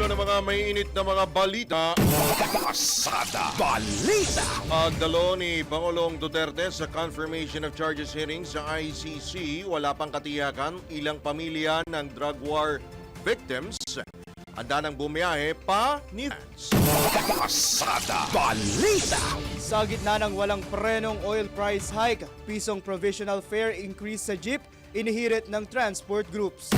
Ulo ng mga may init na mga balita. Pasada Balita. Pagdalo ni Pangulong Duterte sa confirmation of charges hearing sa ICC, wala pang katiyakan ilang pamilya ng drug war victims handa nang bumiyahe pa ni France. Pasada Balita. Sa gitna ng walang prenong oil price hike, pisong provisional fare increase sa jeep, inihirit ng transport groups.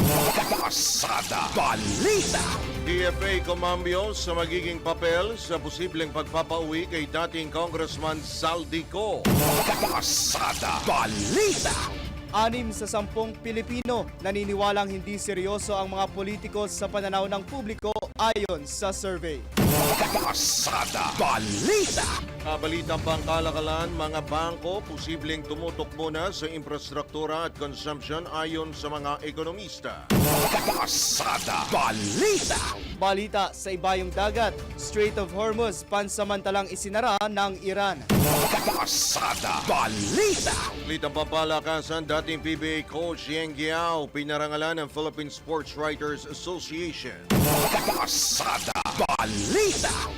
Pasada Balita. DFA kumambyo sa magiging papel sa posibleng pagpapauwi kay dating Congressman Saldico. Pasada Balita. 6 sa 10 Pilipino naniniwalang hindi seryoso ang mga politiko sa pananaw ng publiko ayon sa survey. Pasada Balita. Balitang pangkalakalan, mga bangko posibleng tumutok muna sa infrastruktura at consumption ayon sa mga ekonomista. Pasada Balita. Balita sa ibayong dagat, Strait of Hormuz pansamantalang isinara ng Iran. Pasada Balita. Balitang pampalakasan, dating PBA coach Yang Giao pinarangalan ng Philippine Sports Writers Association. Pasada Balita.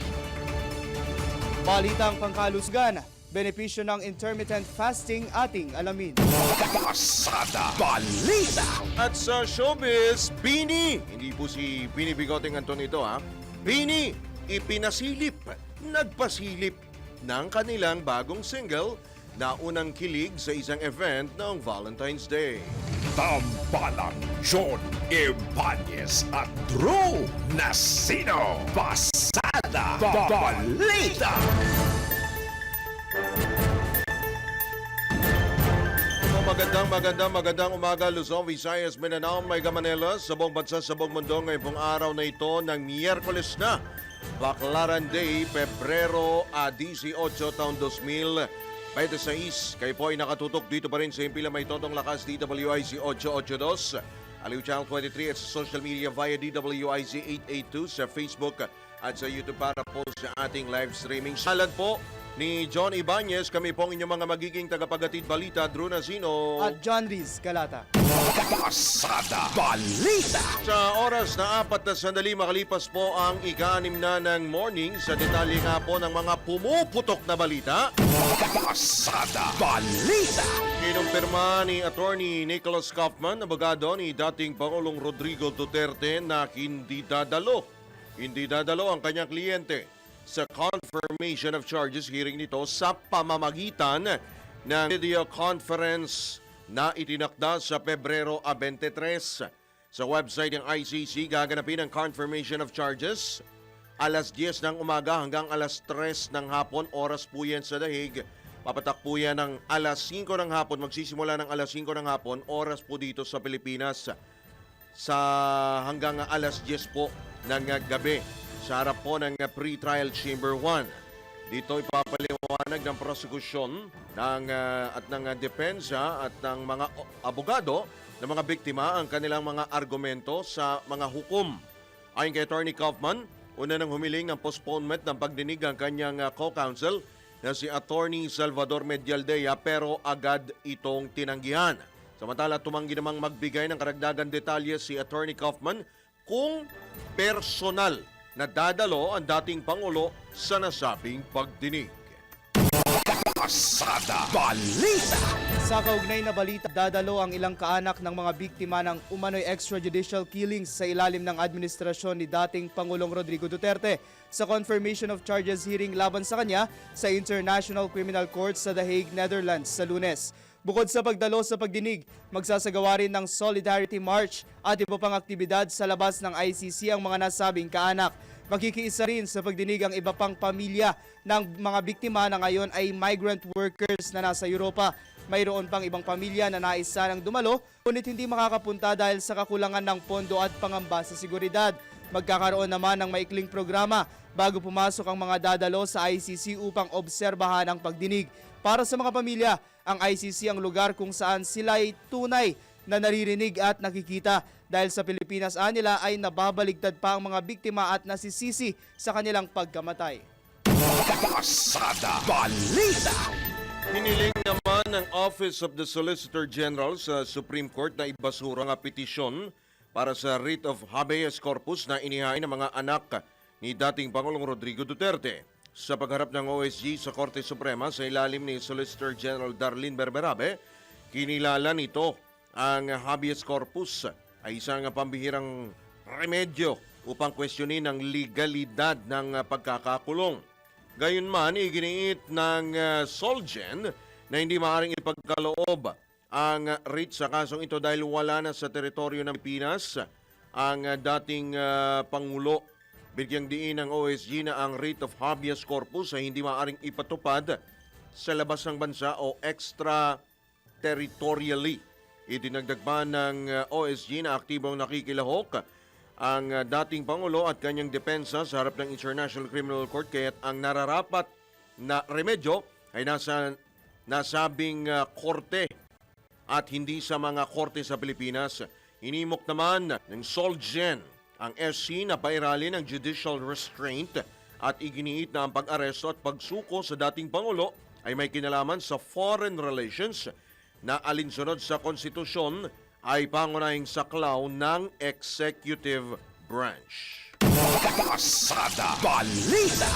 Balitang pangkalusgan, benepisyo ng intermittent fasting ating alamin. Pasada Balita. At sa showbiz, Bini, hindi po si Bini Bigoting Anton ito ha, Bini, ipinasilip, nagpasilip ng kanilang bagong single na unang kilig sa isang event ng Valentine's Day. Tambalang John Ibanez at Drew Nasino. Pasada Balita. Magandang umaga, Luzon, Visayas, Mindanao, Mega Manila, sa buong bansa, sa buong mundo ngayong pong araw na ito ng Miyerkules na, Baclaran Day, Pebrero 18, taon 2026. Kayo po ay nakatutok dito pa rin sa Impila May Totong Lakas, DWIZ 882, Aliw Channel 23 at sa social media via DWIZ 882 sa Facebook at sa YouTube para po sa ating live streaming. Salan po ni John Ibanez, kami pong inyong mga magiging tagapagatid balita, Drew Nasino At John Riz Galata. Pasada Balita. Sa oras na 4 na sandali makalipas po ang ika-6 na ng morning, sa detalye nga po ng mga pumuputok na balita. Pasada Balita. Kinumpirma ni Attorney Nicholas Kaufman, abogado ni dating Pangulong Rodrigo Duterte, na hindi dadalo ang kanyang kliyente sa confirmation of charges hearing nito sa pamamagitan ng video conference na itinakda sa Pebrero 23. Sa website ng ICC, gaganapin ang confirmation of charges alas 10 ng umaga hanggang alas 3 ng hapon, oras po yan sa Dahig. Papatak po yan ng alas 5 ng hapon, magsisimula ng alas 5 ng hapon, oras po dito sa Pilipinas, sa hanggang alas 10 po ng gabi, sa harap po ng pre-trial chamber 1. Dito ipapaliwanag ng prosekusyon at ng depensa at ng mga abogado ng mga biktima ang kanilang mga argumento sa mga hukom. Ayon kay Attorney Kaufman, una nang humiling ng postponement ng pagdinig ang kanyang co-counsel na si Attorney Salvador Medialdea, pero agad itong tinanggihan. Samantala, tumanggi namang magbigay ng karagdagang detalye si Attorney Kaufman kung personal na dadalo ang dating Pangulo sa nasabing pagdinig. Pasada Balita. Sa kaugnay na balita, dadalo ang ilang kaanak ng mga biktima ng umano'y extrajudicial killings sa ilalim ng administrasyon ni dating Pangulong Rodrigo Duterte sa confirmation of charges hearing laban sa kanya sa International Criminal Court sa The Hague, Netherlands sa Lunes. Bukod sa pagdalo sa pagdinig, magsasagawa rin ng Solidarity March at iba pang aktibidad sa labas ng ICC ang mga nasabing kaanak. Makikiisa rin sa pagdinig ang iba pang pamilya ng mga biktima na ngayon ay migrant workers na nasa Europa. Mayroon pang ibang pamilya na nais sanang dumalo, ngunit hindi makakapunta dahil sa kakulangan ng pondo at pangamba sa seguridad. Magkakaroon naman ng maikling programa bago pumasok ang mga dadalo sa ICC upang obserbahan ang pagdinig. Para sa mga pamilya, ang ICC ang lugar kung saan sila ay tunay na naririnig at nakikita. Dahil sa Pilipinas nila ay nababaligtad pa ang mga biktima at nasisisi sa kanilang pagkamatay. Pasada Balita. Hiniling naman ng Office of the Solicitor General sa Supreme Court na ibasura ang petisyon para sa writ of habeas corpus na inihain ng mga anak ni dating Pangulong Rodrigo Duterte. Sa pagharap ng OSG sa Korte Suprema sa ilalim ni Solicitor General Darlene Berberabe, kinilala nito ang habeas corpus ay isang pambihirang remedyo upang kwestiyonin ang legalidad ng pagkakakulong. Gayunman, iginiit ng Solgen na hindi maaaring ipagkaloob ang writ sa kasong ito dahil wala na sa teritoryo ng Pilipinas ang dating Pangulo. Bigyang diin ng OSG na ang writ of habeas corpus ay hindi maaaring ipatupad sa labas ng bansa o extraterritorially. Idinagdag pa ng OSG na aktibong nakikilahok ang dating Pangulo at kanyang depensa sa harap ng International Criminal Court kaya't ang nararapat na remedyo ay nasa nasabing korte at hindi sa mga korte sa Pilipinas. Inimok naman ng Solgen ang SC na pairali ng judicial restraint at iginiit na ang pag-aresto at pagsuko sa dating Pangulo ay may kinalaman sa foreign relations na alinsunod sa konstitusyon ay pangunahing saklaw ng executive branch. Pasada Balita.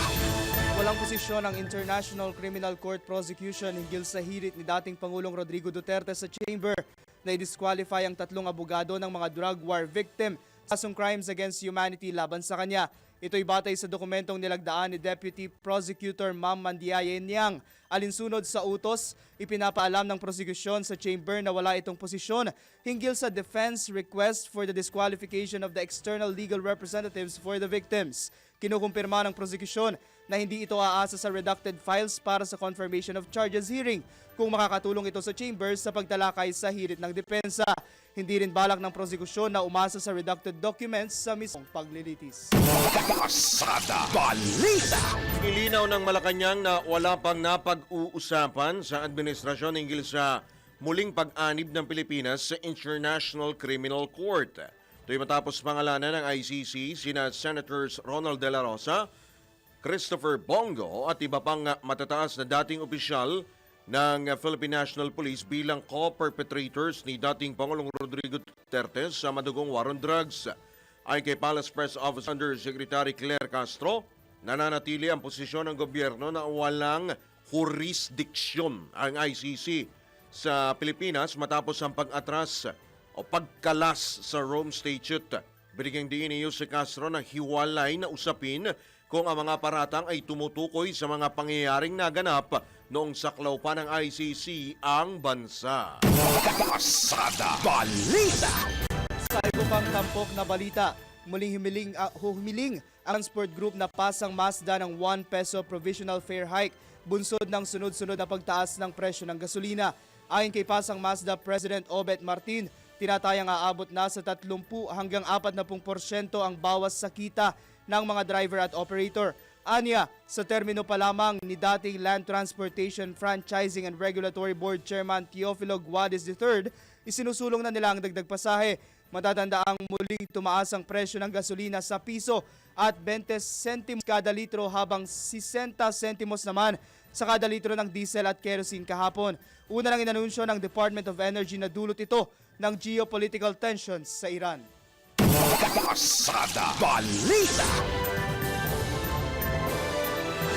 Walang posisyon ang International Criminal Court prosecution hinggil sa hirit ni dating Pangulong Rodrigo Duterte sa chamber na i-disqualify ang 3 abogado ng mga drug war victim sa kasong crimes against humanity laban sa kanya. Ito'y batay sa dokumentong nilagdaan ni Deputy Prosecutor Ma'am Mandiaye Niang. Alinsunod sa utos, ipinapaalam ng prosecution sa chamber na wala itong posisyon hinggil sa defense request for the disqualification of the external legal representatives for the victims. Kinukumpirma ng prosecution na hindi ito aasa sa redacted files para sa confirmation of charges hearing kung makakatulong ito sa chambers sa pagtalakay sa hirit ng depensa. Hindi rin balak ng prosecution na umasa sa redacted documents sa mismong paglilitis. Pasada Balita. Nilinaw ng Malacanang na wala pang napag-uusapan sa administrasyon hinggil sa muling pag-anib ng Pilipinas sa International Criminal Court. Ito'y matapos pangalanan ng ICC sina Senators Ronald De La Rosa, Christopher Bongo at iba pang matataas na dating opisyal ng Philippine National Police bilang co-perpetrators ni dating Pangulong Rodrigo Duterte sa madugong war on drugs. Ay kay Palace Press Office Undersecretary Claire Castro, nananatili ang posisyon ng gobyerno na walang jurisdiksyon ang ICC sa Pilipinas matapos ang pag-atras o pagkalas sa Rome Statute. Binigyang diin ni Jose Castro na hiwalay na usapin kung ang mga paratang ay tumutukoy sa mga pangyayaring naganap noong saklaw pa ng ICC ang bansa. Pasada Balita. Sa iba pang tampok na balita, muling humiling ang transport group na pasang Mazda ng 1 peso provisional fare hike bunsod ng sunod-sunod na pagtaas ng presyo ng gasolina. Ayon kay Pasang Mazda President Obet Martin, tinatayang aabot na sa 30 hanggang 40% ang bawas sa kita ng mga driver at operator. Anya, sa termino pa lamang ni dating Land Transportation Franchising and Regulatory Board Chairman Teofilo Guadis III, isinusulong na nila ang dagdag pasahe. Matatandaang muling tumaas ang presyo ng gasolina sa piso at 20 centimos kada litro habang 60 centimos naman sa kada litro ng diesel at kerosene kahapon. Una lang inanunsyo ng Department of Energy na dulot ito ng geopolitical tensions sa Iran. Pasada Balita.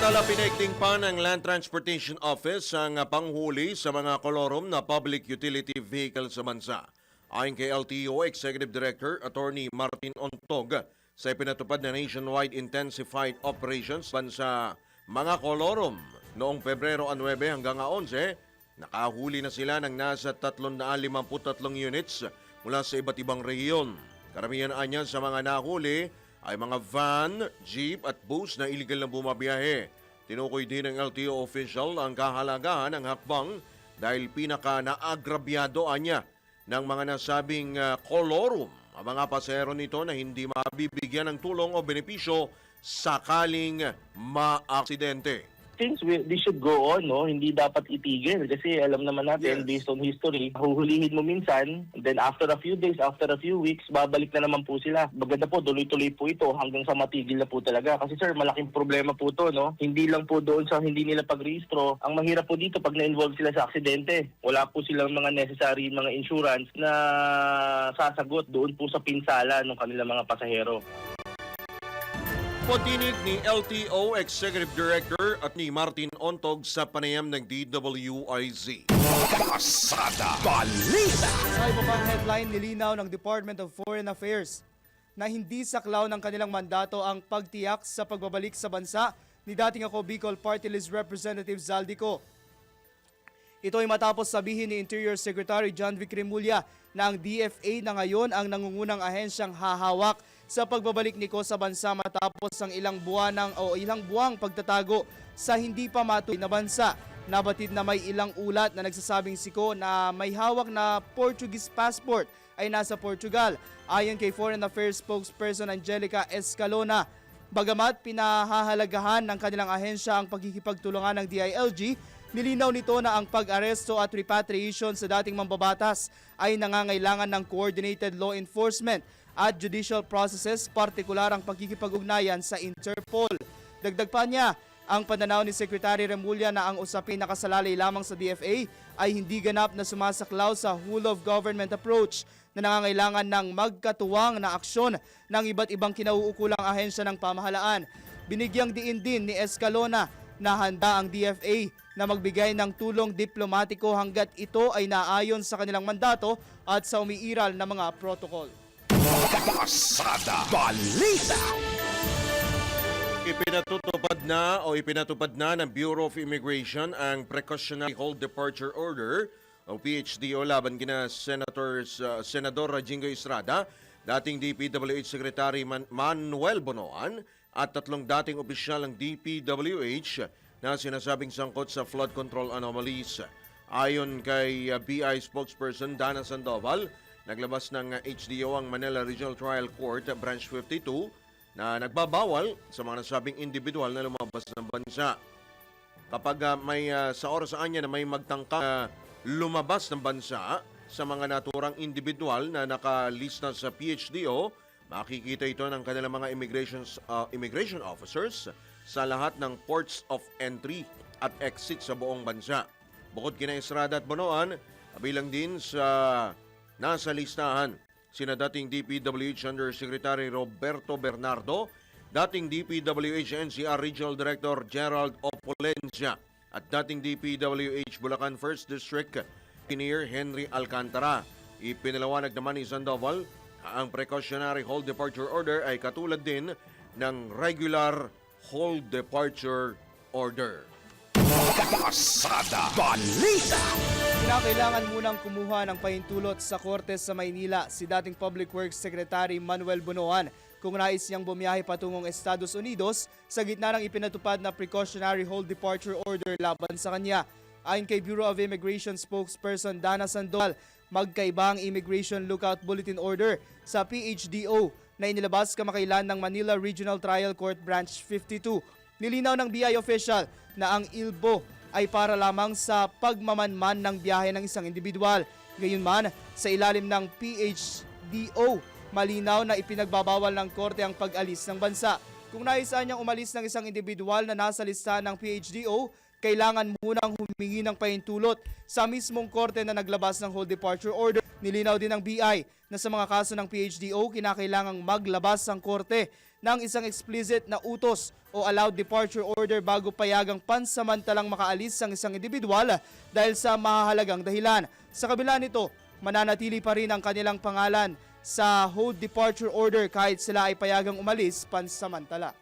Pinagting pa ng Land Transportation Office ang panghuli sa mga kolorom na public utility vehicle sa bansa. Ayon kay LTO Executive Director Attorney Martin Ontog, sa ipinatupad na nationwide intensified operations bansa mga kolorom noong Pebrero 9 hanggang 11, nakahuli na sila ng nasa 353 units mula sa iba't ibang rehiyon. Karamihan anya sa mga nahuli ay mga van, jeep at bus na illegal na bumabiyahe. Tinukoy din ng LTO official ang kahalagahan ng hakbang dahil pinaka-naagrabyado anya ng mga nasabing kolorum ang mga pasahero nito na hindi mabibigyan ng tulong o benepisyo sakaling maaksidente. things this should go on, no? Hindi dapat itigil kasi alam naman natin, Yes. based on history, huhulihin mo minsan, then after a few days, after a few weeks, babalik na naman po sila. Maganda po, tuloy-tuloy po ito hanggang sa matigil na po talaga. Kasi sir, malaking problema po to, no? Hindi lang po doon sa hindi nila pagrehistro. Ang mahirap po dito pag na-involve sila sa aksidente. Wala po silang mga necessary mga insurance na sasagot doon po sa pinsala ng kanilang mga pasahero. Patinig ni LTO Executive Director at ni Martin Ontog sa panayam ng DWIZ. Pasada Balita. Sa iba pang headline, nilinaw ng Department of Foreign Affairs na hindi saklaw ng kanilang mandato ang pagtiyak sa pagbabalik sa bansa ni dating ako Bicol Party List Representative Zaldico. Ito ay matapos sabihin ni Interior Secretary John Vic Remulla na ang DFA na ngayon ang nangungunang ahensyang hahawak sa pagbabalik niko sa bansa matapos ang ilang buwang pagtatago sa hindi pa matuloy na bansa. Nabatid na may ilang ulat na nagsasabing siko na may hawak na Portuguese passport ay nasa Portugal. Ayon kay Foreign Affairs spokesperson Angelica Escalona, bagamat pinahahalagahan ng kanilang ahensya ang pagkikipagtulungan ng DILG, nilinaw nito na ang pag-aresto at repatriation sa dating mambabatas ay nangangailangan ng coordinated law enforcement at judicial processes, partikular ang pagkikipag-ugnayan sa Interpol. Dagdag pa niya, ang pananaw ni Secretary Remulla na ang usapin nakasalalay lamang sa DFA ay hindi ganap na sumasaklaw sa whole of government approach na nangangailangan ng magkatuwang na aksyon ng iba't ibang kinauukulang ahensya ng pamahalaan. Binigyang diin din ni Escalona na handa ang DFA na magbigay ng tulong diplomatiko hanggat ito ay naayon sa kanilang mandato at sa umiiral na mga protocol. Pasada Balita. Ipinatupad na ng Bureau of Immigration ang Precautionary Hold Departure Order o PHDO laban kina Senador Jingo Estrada, dating DPWH Secretary Manuel Bonoan at tatlong dating opisyal ng DPWH na sinasabing sangkot sa flood control anomalies. Ayon kay BI spokesperson Dana Sandoval, naglabas ng HDO ang Manila Regional Trial Court Branch 52 na nagbabawal sa mga nasabing individual na lumabas ng bansa. Kapag sa orasan niya na may magtangka lumabas ng bansa sa mga naturang individual na nakalista sa PHDO, makikita ito ng kanilang mga immigration officers sa lahat ng ports of entry at exit sa buong bansa. Bukod kina Estrada at Bonoan, kabilang din sa nasa listahan sina dating DPWH Undersecretary Roberto Bernardo, dating DPWH NCR Regional Director Gerald Opolencia at dating DPWH Bulacan 1st District Engineer Henry Alcantara. Ipinalawanag naman ni Sandoval, ang Precautionary Hold Departure Order ay katulad din ng Regular Hold Departure Order. Pasada Balita. Kinakailangan munang kumuha ng pahintulot sa Korte sa Maynila si dating Public Works Secretary Manuel Bonoan kung nais niyang bumiyahe patungong Estados Unidos sa gitna ng ipinatupad na Precautionary Hold Departure Order laban sa kanya. Ayon kay Bureau of Immigration spokesperson Dana Sandoval, magkaiba ang Immigration Lookout Bulletin Order sa PHDO na inilabas kamakailan ng Manila Regional Trial Court Branch 52. Nilinaw ng BI official na ang ILBO ay para lamang sa pagmamanman ng biyahe ng isang individual. Gayunman, sa ilalim ng PHDO, malinaw na ipinagbabawal ng korte ang pag-alis ng bansa. Kung naisan niyang umalis ng isang individual na nasa listahan ng PHDO, kailangan munang humingi ng pahintulot sa mismong korte na naglabas ng Hold Departure Order. Nilinaw din ng BI na sa mga kaso ng PHDO, kinakailangang maglabas ang korte ng isang explicit na utos o allowed departure order bago payagang pansamantalang makaalis ang isang individual dahil sa mahahalagang dahilan. Sa kabila nito, mananatili pa rin ang kanilang pangalan sa hold departure order kahit sila ay payagang umalis pansamantala.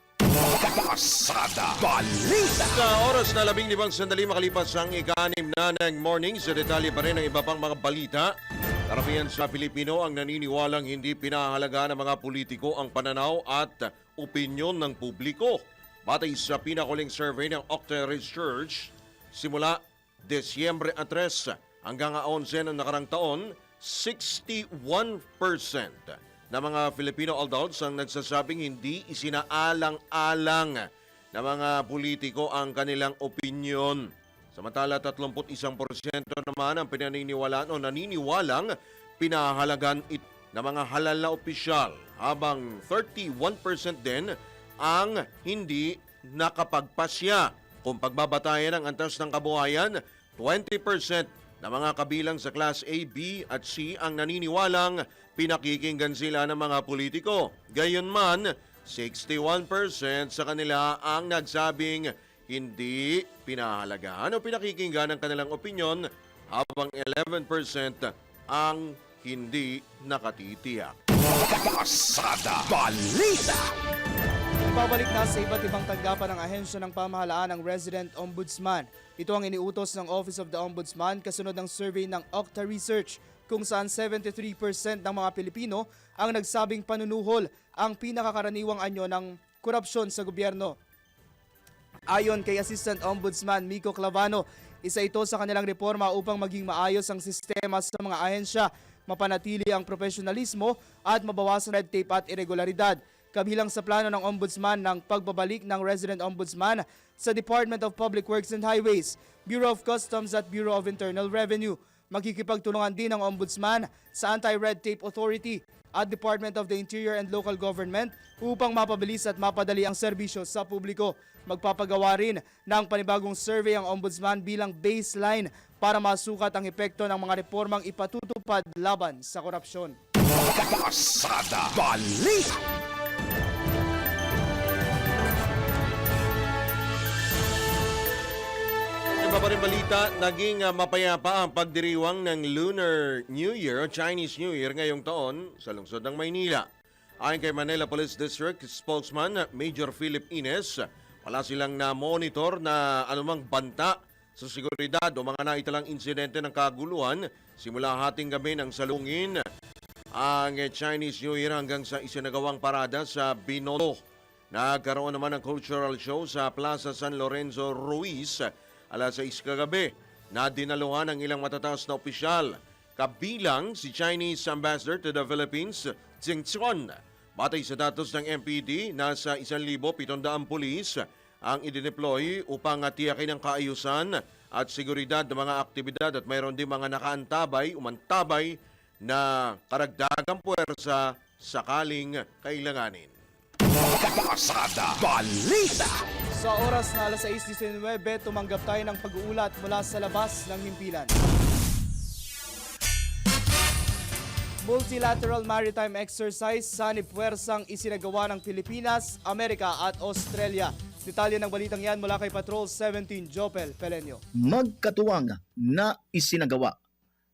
Pasada Balita. Sa oras na 15 sandali makalipas ang ika-6 na ng morning, sa detalye pa rin ang iba pang mga balita. Karamihan sa Pilipino ang naniniwalang hindi pinahalaga ng mga politiko ang pananaw at opinyon ng publiko. Batay sa pinakuling survey ng Octa Research, simula Desyembre 3 hanggang 11 ng nakarang taon, 61% na mga Filipino adults ang nagsasabing hindi isinaalang-alang na mga politiko ang kanilang opinyon. Samantala 31% naman ang pinaniniwalaan o naniniwalang pinahalagan ng mga halal na opisyal, habang 31% din ang hindi nakapagpasya. Kung pagbabatayan ang antas ng kabuhayan, 20% na mga kabilang sa Class A, B at C ang naniniwalang pinakikinggan sila ng mga politiko. Gayunman, 61% sa kanila ang nagsabing hindi pinahalagahan o pinakikinggan ang kanilang opinyon, habang 11% ang hindi nakatitiyak. Pasada Balita. Babalik na sa iba't ibang tanggapan ng ahensya ng pamahalaan ng Resident Ombudsman. Ito ang iniutos ng Office of the Ombudsman kasunod ng survey ng Okta Research, kung saan 73% ng mga Pilipino ang nagsabing panunuhol ang pinakakaraniwang anyo ng korupsyon sa gobyerno. Ayon kay Assistant Ombudsman Miko Clavano, isa ito sa kanilang reforma upang maging maayos ang sistema sa mga ahensya, mapanatili ang profesionalismo at mabawasan red tape at irregularidad. Kabilang sa plano ng Ombudsman ng pagbabalik ng Resident Ombudsman sa Department of Public Works and Highways, Bureau of Customs at Bureau of Internal Revenue. Makikipagtulungan din ng Ombudsman sa Anti-Red Tape Authority at Department of the Interior and Local Government upang mapabilis at mapadali ang serbisyo sa publiko. Magpapagawa rin ng panibagong survey ang Ombudsman bilang baseline para masukat ang epekto ng mga reformang ipatutupad laban sa korupsyon. Pasada Balita. Iba pa rin balita, naging mapayapa ang pagdiriwang ng Lunar New Year o Chinese New Year ngayong taon sa lungsod ng Maynila. Ayon kay Manila Police District spokesman Major Philip Ines, wala silang na-monitor na anumang banta sa seguridad o mga naitalang insidente ng kaguluhan simula hating gabi ng salungin ang Chinese New Year hanggang sa isinagawang parada sa Binolo. Nagkaroon naman ng cultural show sa Plaza San Lorenzo Ruiz alas 6 kagabi na dinaluhan ng ilang matataas na opisyal, kabilang si Chinese Ambassador to the Philippines, Jing Chuan. Batay sa datos ng MPD, nasa 1,700 pulis ang idineploy upang tiyakin ang kaayusan at seguridad ng mga aktibidad, at mayroon din mga umantabay na karagdagang puwersa sakaling kailanganin. Pasada Balita. Sa oras na alas 6:19, tumanggap tayo ng pag-uulat mula sa labas ng himpilan. Multilateral Maritime Exercise sa puwersang isinagawa ng Pilipinas, Amerika at Australia. Detalye ng balitang yan mula kay Patrol 17 Jopel Pelenio. Magkatuwang na isinagawa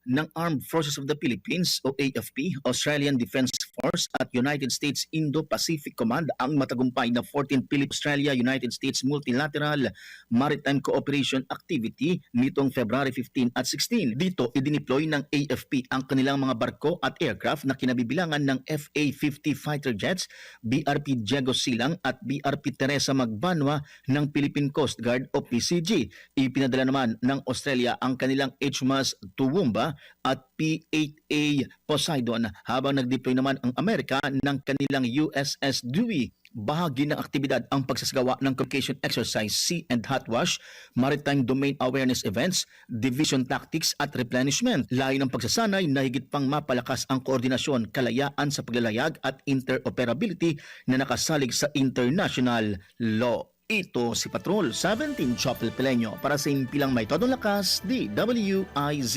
ng Armed Forces of the Philippines o AFP, Australian Defense Force at United States Indo-Pacific Command ang matagumpay na 14th Philippines-Australia-United States Multilateral Maritime Cooperation Activity nitong February 15 at 16. Dito, idineploy ng AFP ang kanilang mga barko at aircraft na kinabibilangan ng FA-50 fighter jets, BRP Diego Silang at BRP Teresa Magbanwa ng Philippine Coast Guard o PCG. Ipinadala naman ng Australia ang kanilang HMAS Toowoomba at P-8A Poseidon, habang nag-deploy naman ang Amerika ng kanilang USS Dewey. Bahagi ng aktibidad ang pagsasagawa ng communication exercise, sea and hot wash, maritime domain awareness events, division tactics at replenishment. Layo ng pagsasanay na higit pang mapalakas ang koordinasyon, kalayaan sa paglalayag at interoperability na nakasalig sa international law. Ito si Patrol 17 Chopel Pelenyo para sa impilang may todong lakas, DWIZ.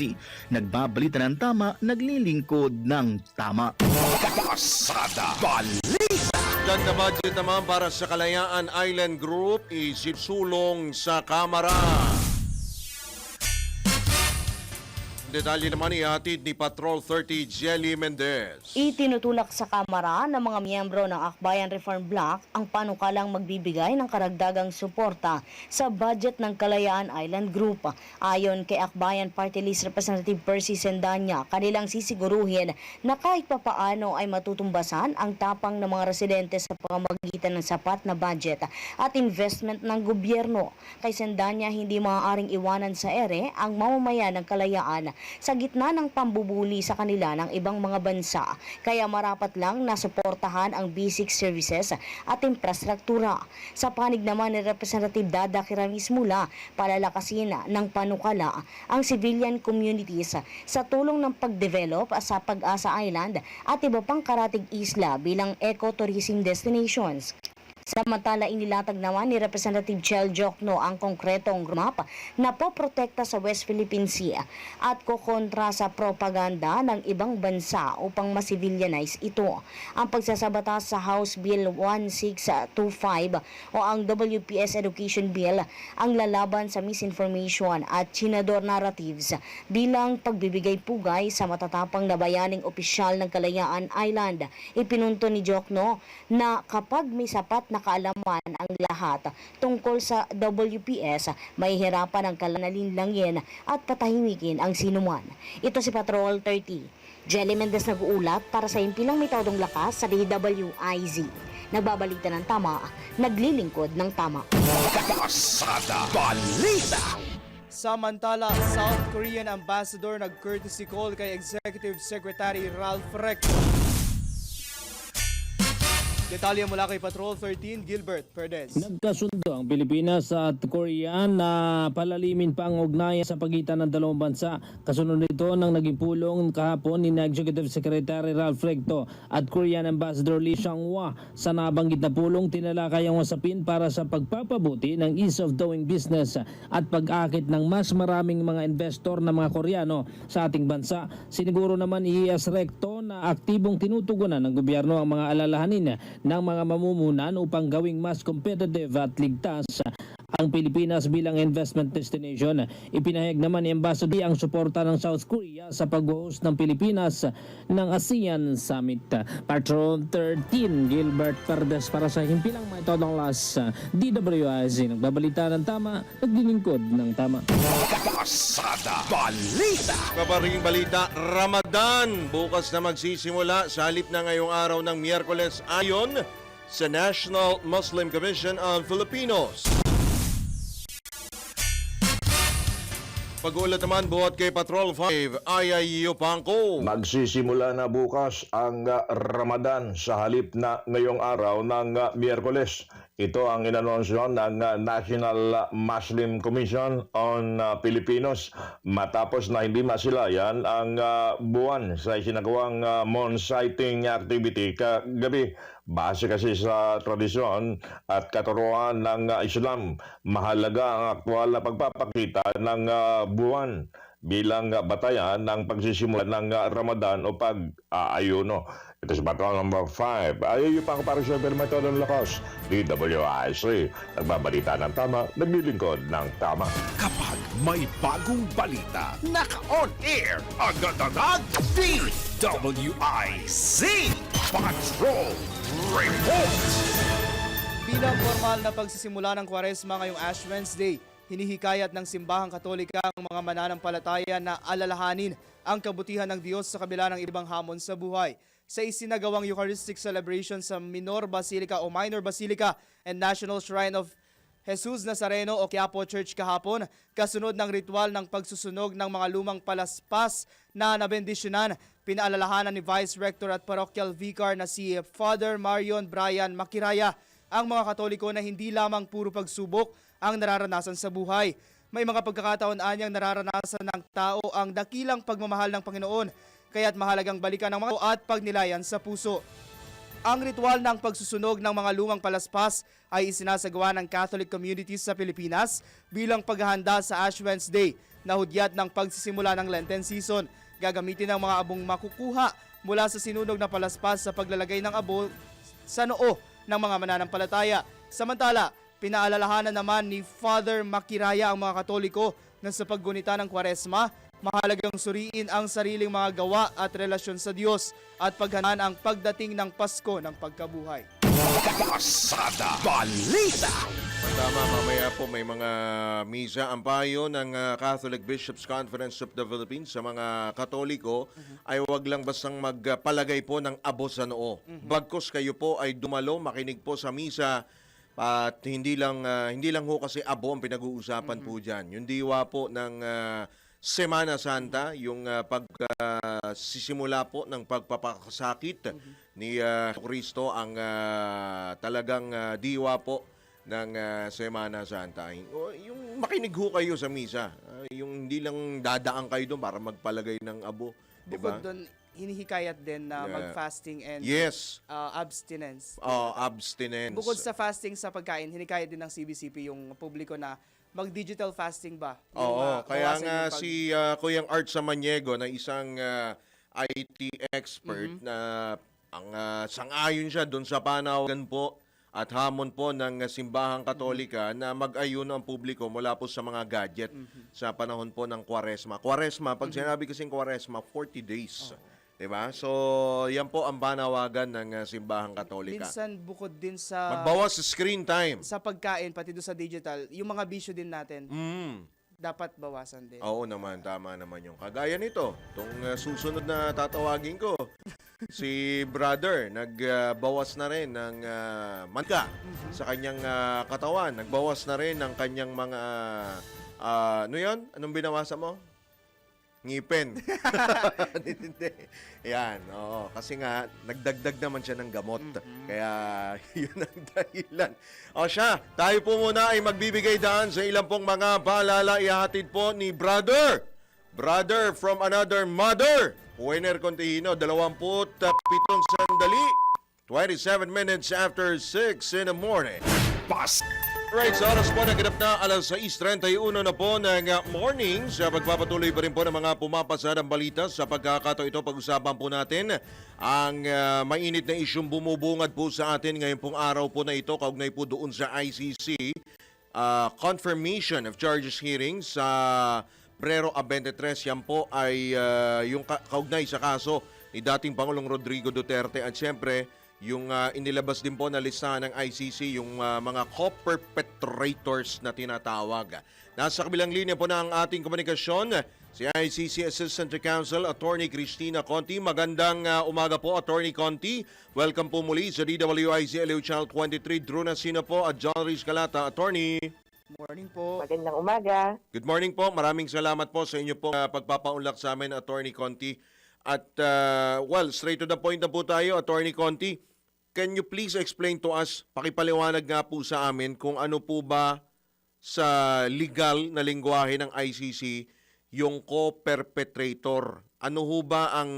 Nagbabalita ng tama, naglilingkod ng tama. Pasada Balita. Ganda budget naman para sa Kalayaan Island Group, isipsulong sa Kamara. Detalye naman ihatid ni Patrol 30 Jelly Mendez. Itinutulak sa Kamara ng mga miyembro ng Akbayan Reform Bloc ang panukalang magbibigay ng karagdagang suporta sa budget ng Kalayaan Island Group. Ayon kay Akbayan Party List Representative Percy Sendanya, kanilang sisiguruhin na kahit papaano ay matutumbasan ang tapang ng mga residente sa pamamagitan ng sapat na budget at investment ng gobyerno. Kay Sendanya, hindi maaaring iwanan sa ere ang mamamayan ng Kalayaan sa gitna ng pambubuli sa kanila ng ibang mga bansa. Kaya marapat lang na suportahan ang basic services at infrastruktura. Sa panig naman ni Representative Dada Kiramis Mula, palalakasin ng panukala ang civilian communities sa tulong ng pagdevelop sa Pag-asa Island at iba pang karatig isla bilang ecotourism destinations. Samantala, inilatag naman ni Representative Chel Jokno ang konkretong map na poprotekta sa West Philippine Sea at kokontra sa propaganda ng ibang bansa upang masivilianize ito. Ang pagsasabatas sa House Bill 1625 o ang WPS Education Bill ang lalaban sa misinformation at chinador narratives bilang pagbibigay pugay sa matatapang na bayaning opisyal ng Kalayaan Island. Ipinunto ni Jokno na kapag may sapat na kaalaman ang lahat tungkol sa WPS, mahihirapan ang kalanalinlangin at patahimikin ang sinuman. Ito si Patrol 30. Jelly Mendez nag-uulat para sa Himpilang Metodong Lakas sa DWIZ. Nagbabalita ng tama, naglilingkod ng tama. Pasada Balita. Samantala, South Korean Ambassador nag-courtesy call kay Executive Secretary Ralph Recto. Detalye mula kay Patrol 13, Gilbert Perdes. Nagkasundo ang Pilipinas at Korea na palalimin pa ang ugnayan sa pagitan ng dalawang bansa. Kasunod nito ng naging pulong kahapon ni Executive Secretary Ralph Recto at Korean Ambassador Lee Sang-hwa. Sa nabanggit na pulong, tinalakay ang usapin para sa pagpapabuti ng ease of doing business at pag-akit ng mas maraming mga investor na mga Koreano sa ating bansa. Siniguro naman ni Recto na aktibong tinutugunan ng gobyerno ang mga alalahanin ng mga mamumunan upang gawing mas competitive at ligtas ang Pilipinas bilang investment destination. Ipinahayag naman ni Ambassador ang suporta ng South Korea sa pag-host ng Pilipinas ng ASEAN Summit. Patrol 13, Gilbert Perdes para sa Himpilang Metodong Lakas, DWIZ. Nagbabalita ng tama, naglilingkod ng tama. Pasada Balita. Kabaring balita, Ramadan. Bukas na magsisimula sa halip na ngayong araw ng Miyerkules ayon sa National Muslim Commission on Filipinos. Pag-uulat naman buhat kay Patrol 5, Ayayo Pangko. Magsisimula na bukas ang Ramadan sa halip na ngayong araw ng Miyerkules. Ito ang inanunsyo ng National Muslim Commission on Filipinos matapos na hindi masilayan ang buwan sa isinagawang moon sighting activity kagabi. Base kasi sa tradisyon at katuruan ng Islam, mahalaga ang aktwal na pagpapakita ng buwan bilang batayan ng pagsisimula ng Ramadan o pag-aayuno. Ito si Patrol number 5. Ayayo pa ako para sa Metodong Lakas, DWIC. Nagbabalita ng tama, naglilingkod ng tama. Kapag may bagong balita, naka-on air, agad-agad, DWIZ. Patrol Report. Bilang formal na pagsisimula ng Kwaresma ngayong Ash Wednesday, hinihikayat ng Simbahang Katolika ang mga mananampalataya na alalahanin ang kabutihan ng Diyos sa kabila ng ibang hamon sa buhay. Sa isinagawang Eucharistic celebration sa Minor Basilica o Minor Basilica and National Shrine of Jesus Nazareno o Quiapo Church kahapon, kasunod ng ritual ng pagsusunog ng mga lumang palaspas na nabendisyonan, pinaalalahanan ni Vice Rector at Parochial Vicar na si Father Marion Brian Makiraya ang mga Katoliko na hindi lamang puro pagsubok ang nararanasan sa buhay. May mga pagkakataon anyang nararanasan ng tao ang dakilang pagmamahal ng Panginoon, kaya't mahalagang balikan ng mga at pagnilayan sa puso. Ang ritual ng pagsusunog ng mga lumang palaspas ay isinasagawa ng Catholic communities sa Pilipinas bilang paghahanda sa Ash Wednesday na hudyat ng pagsisimula ng Lenten season. Gagamitin ng mga abong makukuha mula sa sinunog na palaspas sa paglalagay ng abo sa noo ng mga mananampalataya. Samantala, pinaalalahanan naman ni Father Makiraya ang mga Katoliko na sa paggunita ng Kwaresma, mahalagang suriin ang sariling mga gawa at relasyon sa Diyos at paghandaan ang pagdating ng Pasko ng pagkabuhay. Pasada Balita. Tama, mamaya po may mga misa ang payo ng Catholic Bishops Conference of the Philippines sa mga Katoliko ay wag lang bastang magpalagay po ng abo sa noo. Bagkus kayo po ay dumalo, makinig po sa misa at hindi lang ho kasi abo ang pinag-uusapan po diyan. Yung diwa po ng Semana Santa, yung pagsisimula po ng pagpapakasakit ni Kristo ang talagang diwa po ng Semana Santa. Yung makinig ho kayo sa misa, yung hindi lang dadaan kayo doon para magpalagay ng abo, di ba? Bukod doon, hinihikayat din na mag-fasting and Yes. abstinence. Abstinence. Bukod sa fasting sa pagkain, hinikayat din ng CBCP yung publiko na mag-digital fasting ba? Yung, Oo, kaya bawasan nga yung si Kuyang Art Samaniego na isang IT expert na ang sang-ayon siya doon sa panawagan po at hamon po ng simbahang katolika na mag-ayuno ang publiko mula po sa mga gadget sa panahon po ng Kwaresma. Kwaresma, pag sinabi kasing Kwaresma, 40 days. Diba? So, yan po ang panawagan ng simbahang katolika. minsan bukod din sa Magbawas sa screen time. sa pagkain, pati doon sa digital, yung mga bisyo din natin, Mm. dapat bawasan din. Oo naman, tama naman yung kagaya nito. Itong susunod na tatawagin ko, si brother, nagbawas na rin ng mantika sa kanyang katawan. Nagbawas na rin ng kanyang mga, ano yun? Anong binawasan mo? Ngipin. Hindi. Yan, oo. Kasi nga, nagdagdag naman siya ng gamot. Kaya, yun ang dahilan. O siya, tayo po muna ay magbibigay daan sa ilang pong mga paalala ihahatid po ni brother. Brother from another mother. Wenner Contihino, 27 sandali. 27 minutes after 6 in the morning. Pas Right, sa oras po naganap na alas 6:31 na po ng morning. Sa pagpapatuloy pa rin po ng mga pumapasa ng balita sa pagkakataon ito, pag-usapan po natin ang mainit na isyong bumubungad po sa atin ngayong pong araw po na ito, kaugnay po doon sa ICC confirmation of charges hearing sa Prero a 23. Yan po ay yung kaugnay sa kaso ni dating Pangulong Rodrigo Duterte at siyempre yung inilabas din po na listahan ng ICC, yung mga co-perpetrators na tinatawag. Nasa kabilang linya po na ang ating komunikasyon, si ICC Assistant to Counsel, Attorney Cristina Conti. Magandang umaga po, Attorney Conti. Welcome po muli sa DWIZ LU Channel 23. Drew Nasina po at John Rhys Calata. Attorney. Morning po. Magandang umaga. Good morning po. Maraming salamat po sa inyo po pagpapaunlak sa amin, Attorney Conti. At well, straight to the point na po tayo, Attorney Conti. Can you please explain to us, pakipaliwanag nga po sa amin kung ano po ba sa legal na lingwahe ng ICC yung co-perpetrator? Ano ho ba ang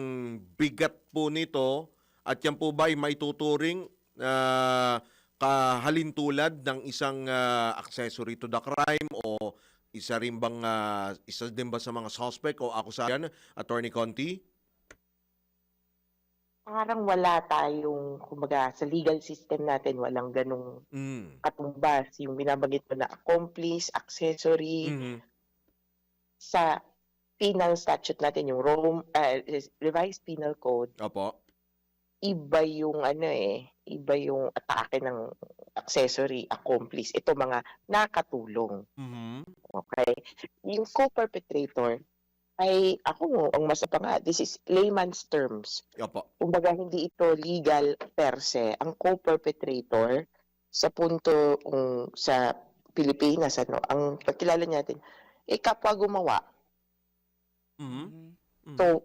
bigat po nito at yan po ba ay maituturing kahalintulad ng isang accessory to the crime o isa rin bang isa din ba sa mga suspect o akusahan, Attorney Conti? Parang wala tayong, kumbaga, sa legal system natin, walang ganong katumbas. Yung binabanggit mo na accomplice, accessory. Sa penal statute natin, yung revised penal code, Opo. iba yung iba yung atake ng accessory, accomplice. Ito mga nakatulong. Okay? Yung co-perpetrator, ay ako ang masapa nga, this is layman's terms. Opo. Kumbaga hindi ito legal per se. Ang co-perpetrator sa punto sa Pilipinas, ang pagkilala natin, kapwa gumawa. So,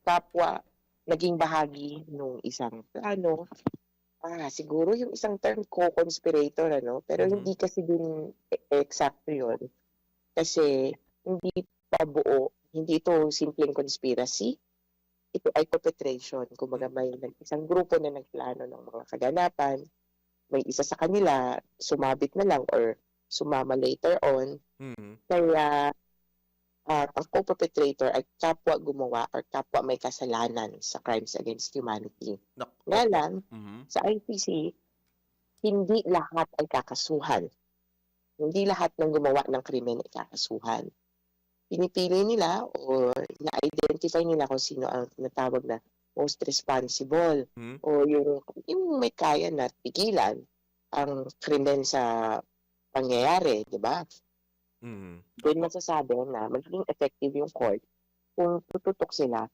kapwa naging bahagi nung isang plano. Siguro yung isang term co-conspirator, pero hindi kasi din eksakto yun. Kasi hindi pa buo. Hindi ito simpleng conspiracy. Ito ay perpetration. Kumbaga may isang grupo na nagplano ng mga kaganapan. May isa sa kanila sumabit na lang or sumama later on. Kaya ang co-perpetrator ay kapwa gumawa or kapwa may kasalanan sa crimes against humanity. Nga lang, sa ICC, hindi lahat ay kakasuhan. Hindi lahat ng gumawa ng krimen ay kakasuhan. Pinipili nila o na-identify nila kung sino ang tinatawag na most responsible o yung may kaya na tigilan ang krimen sa pangyayari, di ba? Doon masasabi na magiging effective yung court kung tututok sila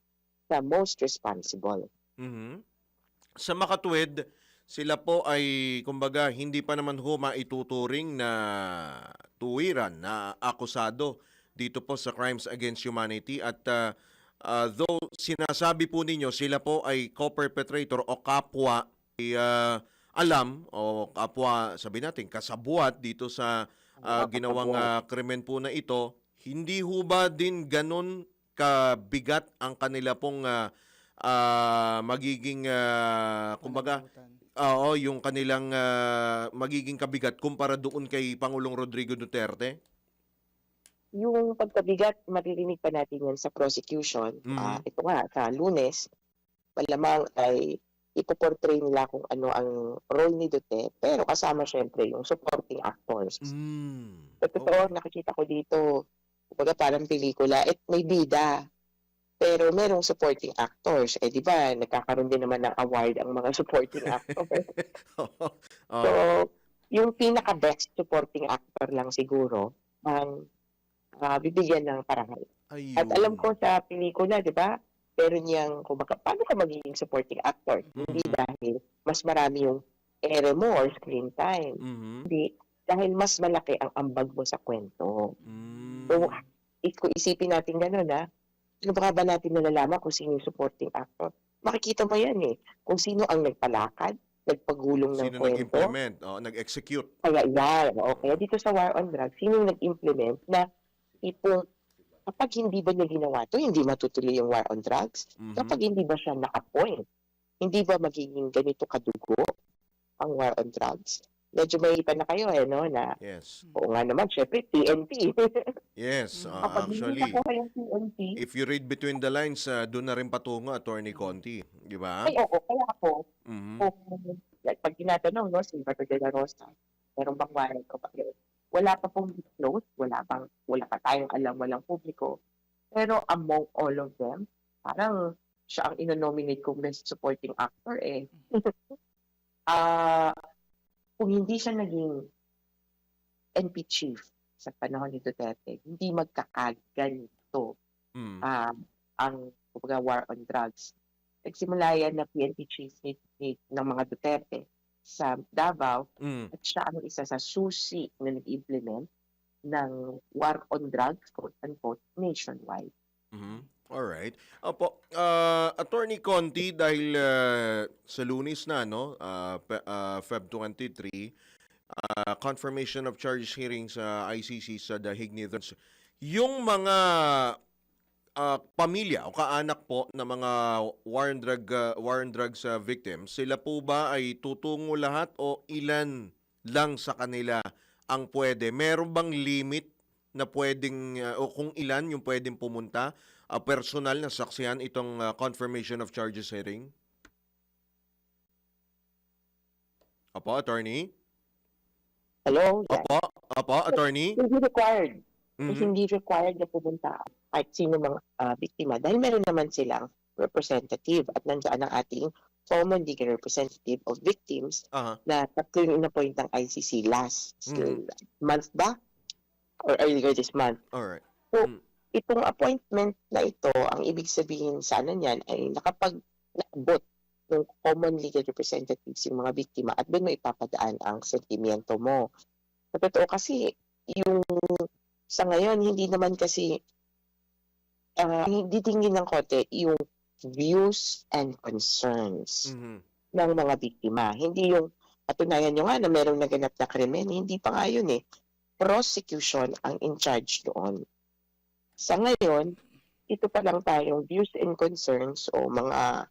sa most responsible. Sa makatuwid, sila po ay, kumbaga, hindi pa naman ho maituturing na tuwiran, na akusado dito po sa Crimes Against Humanity at though sinasabi po ninyo sila po ay co-perpetrator o kapwa alam o kapwa sabi natin kasabuat dito sa ginawang krimen po na ito, hindi ho ba din ganun kabigat ang kanila pong magiging kumbaga yung kanilang magiging kabigat kumpara doon kay Pangulong Rodrigo Duterte? Yung pagkabigat, maririnig pa natin yan sa prosecution. Ito nga, sa Lunes, malamang ay ipoportray nila kung ano ang role ni Duterte, pero kasama syempre yung supporting actors. Sa totoo, nakikita ko dito, kumbaga parang pelikula, may bida, pero merong supporting actors. Di ba, nagkakaroon din naman ng award ang mga supporting actors. So, yung pinaka-best supporting actor lang siguro ang bibigyan ng parangal. Ayun. At alam ko sa pelikula, di ba, pero niyang, kumbaga, paano ka magiging supporting actor? Hindi dahil mas marami yung ere mo or screen time. Hindi, dahil mas malaki ang ambag mo sa kwento. So, isipin natin gano'n, ano ba natin nalalaman kung sino yung supporting actor? Makikita mo yan kung sino ang nagpalakad, nagpagulong ng Sino kwento. nag-implement, nag-execute. Kaya yan, okay. Dito sa War on Drugs, sino yung nag-implement na tipong kapag hindi ba niya ginawa to, hindi matutuloy yung war on drugs. Kapag hindi ba siya naka-point, hindi ba magiging ganito kadugo ang war on drugs? Medyo may ipa na kayo na Yes. oo nga naman, syempre, TNT. Yes, Kapag actually, hindi nakuha yung TNT, if you read between the lines, doon na rin patungo, Attorney Conti. Di ba? ay oo, kaya ako, Mhm. kung like, pag tinatanong, si Bato de la Rosa, meron bang warrant ko pa? Wala pa pong disclosed, wala pa tayong alam, walang publiko. Pero among all of them, parang siya ang inonominate kong best supporting actor kung hindi siya naging NP chief sa panahon ni Duterte, hindi magkakaganito ang kumbaga, war on drugs. Nagsimula yan na PNP chief ng mga Duterte sa Davao at siya ang isa sa susi na nag-implement ng war on drugs, quote-unquote, nationwide. Alright. Opo, Attorney Conti, dahil sa Lunes na, Feb 23, confirmation of charges hearing sa ICC sa The Hague Netherlands, yung mga pamilya o kaanak po ng mga war on drugs victims, sila po ba ay tutungo lahat o ilan lang sa kanila ang pwede? Meron bang limit na pwedeng o kung ilan yung pwedeng pumunta personal na saksihan itong confirmation of charges hearing? Opo, Attorney? Hello? Yes. Opo, Attorney? Hindi required. Hindi required na pumunta kahit sino mga biktima dahil meron naman silang representative at nandiyan ang ating common legal representative of victims na tatlo yung in-appoint ng ICC last month ba? Or earlier this month. Alright. So, itong appointment na ito, ang ibig sabihin sana niyan ay nakapag-naabot ng common legal representatives yung mga biktima at doon mo ipapadaan ang sentimiento mo. Sa totoo kasi, yung sa ngayon, hindi naman kasi hindi tingin ng kote yung views and concerns ng mga biktima. Hindi yung patunayan nyo nga na merong naganap na krimen, hindi pa nga yun prosecution ang in charge doon. Sa ngayon, ito pa lang tayong views and concerns o mga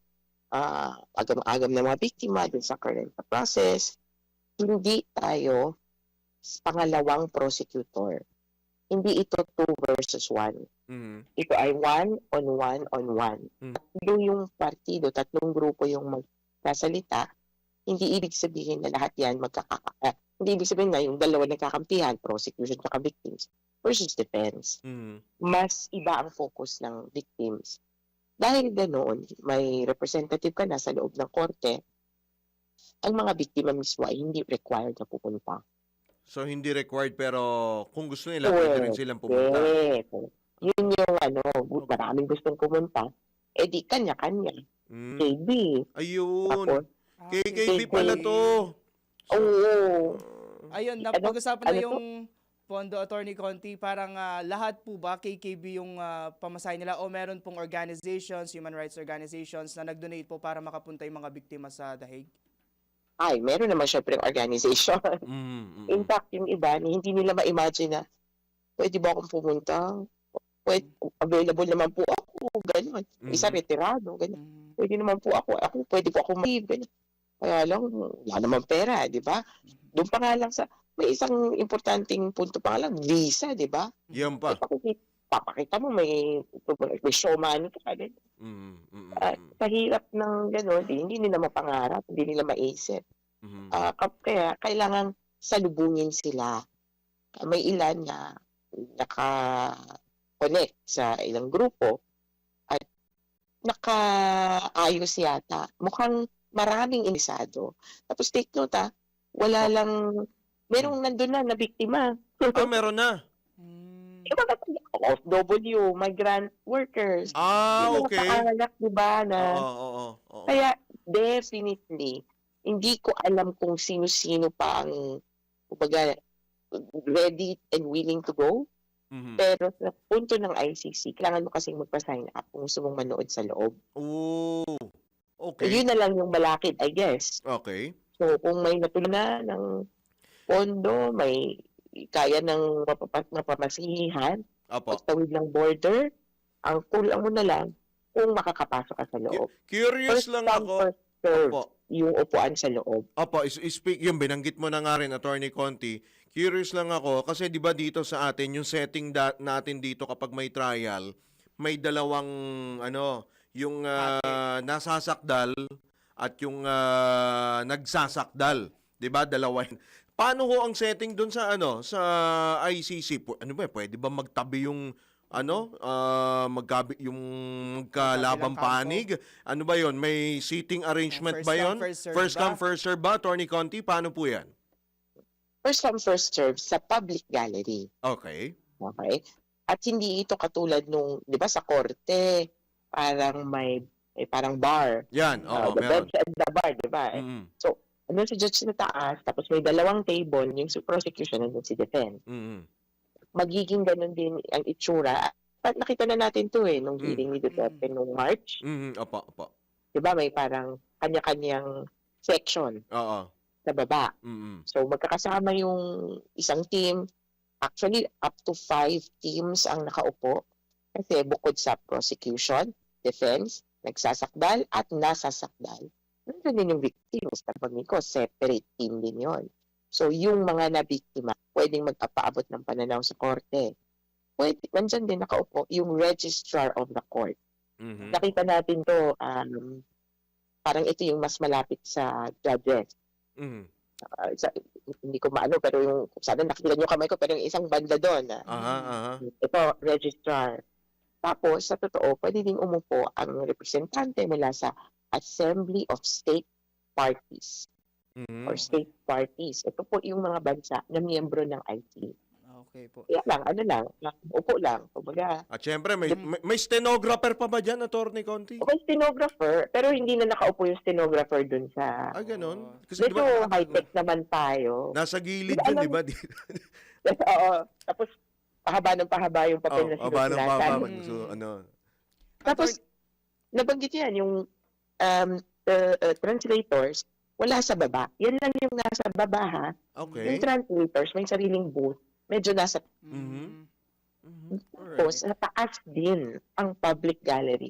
agam-agam na mga biktima dun sa current process. Hindi tayo pangalawang prosecutor. Hindi ito 2 versus 1. Ito ay 1 on 1 on 1. Tatlo yung partido, tatlong grupo yung magsasalita. Hindi ibig sabihin na lahat yan hindi ibig sabihin na yung dalawa nagkakampihan, prosecution at victims versus defense. Mas iba ang focus ng victims. Dahil ganoon, may representative ka na sa loob ng korte, ang mga biktima mismo ay hindi required na pupunta. So, hindi required pero kung gusto nila, pwede rin silang pumunta. Yes. Yun yung maraming gustong pumunta, di kanya-kanya. KB. Ayun. Tapos, KKB pala to. Oo. Ayun, napag-usapan na yung Pondo, Attorney Conti, parang lahat po ba KKB yung pamasahe nila o meron pong organizations, human rights organizations na nag-donate po para makapunta yung mga biktima sa Dahig? Ay, meron naman syempre yung organization. In fact, yung iba, hindi nila ma-imagine na pwede ba akong pumunta? Available naman po ako, gano'n. Isa retirado, gano'n. Pwede naman po ako, pwede po ako mag-leave, gano'n. Kaya lang, wala naman pera, di ba? Doon pa nga lang may isang importanteng punto pa nga lang, visa, di ba? Yan pa. Papakita mo, may show money ka, gano'n. Sa hirap ng gano'n, hindi nila mapangarap, hindi nila maisip. Kaya kailangan salubungin sila. May ilan na naka-connect sa ilang grupo at nakaayos yata. Mukhang maraming inisado. Tapos take note wala lang, merong nandun na biktima. Meron na. Mga OFW, migrant workers. Okay. Napakahalak, diba, na Oo. kaya definitely, hindi ko alam kung sino-sino pa ang kumbaga, ready and willing to go. Pero sa punto ng ICC, kailangan mo kasing magpa-sign up kung gusto mong manood sa loob. Oh, So, okay. yun na lang yung malakid, I guess. Okay. So, kung may natulungan ng pondo, may kaya ng mapamasihan, Apo. pagtawid ng border, ang kulang mo na lang kung makakapasok ka sa loob. Curious First lang come, ako. first serve Opo. yung upuan sa loob. Opo, speak yung binanggit mo na nga rin, Attorney Conti. Curious lang ako kasi 'di ba dito sa atin yung setting natin dito kapag may trial, may dalawang yung nasasakdal at yung nagsasakdal, 'di ba? Dalawa yun. Paano ho ang setting doon sa sa ICC? Pwede ba magtabi yung yung magkalabang panig? Ano ba 'yon? May seating arrangement First ba come, 'yon? first serve First come, ba? first serve ba, Attorney Conti? Paano po 'yan? First come, first serve sa public gallery. Okay. Okay? At hindi ito katulad nung, di ba sa korte, parang may parang bar. Yan, oo, The meron. bench and the bar, di ba? So, ano si judge na taas, tapos may dalawang table, yung si prosecution and si defense. Magiging ganun din ang itsura. At nakita na natin to nung hearing ni Duterte nung March. Opo. Di ba may parang kanya-kanyang section Oo. sa baba. Mm-mm. So, magkakasama yung isang team. Actually, up to 5 teams ang nakaupo. Kasi bukod sa prosecution, defense, nagsasakdal, at nasasakdal. Nandun din yung victims. Tabagin ko, separate team din yon. So, yung mga nabiktima, pwedeng magpapaabot ng pananaw sa korte. Pwede, nandyan din nakaupo yung registrar of the court. Nakita natin to, parang ito yung mas malapit sa judges. Hindi ko maano, pero yung, sana nakikita nyo kamay ko, pero yung isang banda doon, ito, registrar. Tapos, sa totoo, pwede ding umupo ang representante mula sa Assembly of State Parties or State Parties. Ito po yung mga bansa na miyembro ng IT. Okay po. Kaya lang, upo lang. Kumbaga, At syempre, may stenographer pa ba dyan, Attorney Conti? may stenographer, pero hindi na nakaupo yung stenographer dun sa... Ganun. Kasi di Medyo ba, high-tech naman tayo. nasa gilid Di ba yun, alam- di ba? Oo. Tapos, pahaba yung papel na Aba ng sinusulatan. baba. So, Tapos, nabanggit yan, yung translators, wala sa baba. Yan lang yung nasa baba, ha? Yung Okay. translators, may sariling booth. Medyo nasa tapos, Alright. nataas din ang public gallery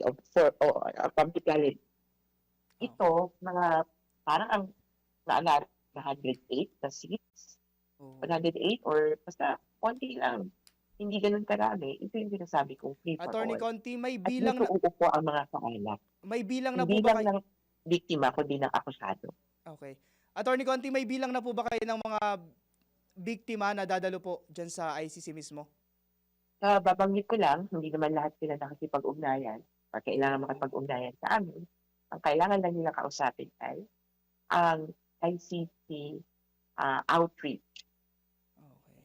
public gallery. Ito, mga, parang ang naalala, 108 na seats. 108 or basta konti lang. Hindi ganun karami. Ito yung sinasabi kong free for Attorney all. Conti, may At bilang dito uupo ang mga kaanak. may bilang na po Hindi ba lang kayo? ng biktima, kundi ng akusado. Okay. Attorney Conti, may bilang na po ba kayo ng mga biktima na dadalo po dyan sa ICC mismo? Babanggit ko lang, hindi naman lahat sila nakikipag-ugnayan or kailangan makipag-ugnayan sa amin. Ang kailangan lang nila kausapin ay ang ICC outreach.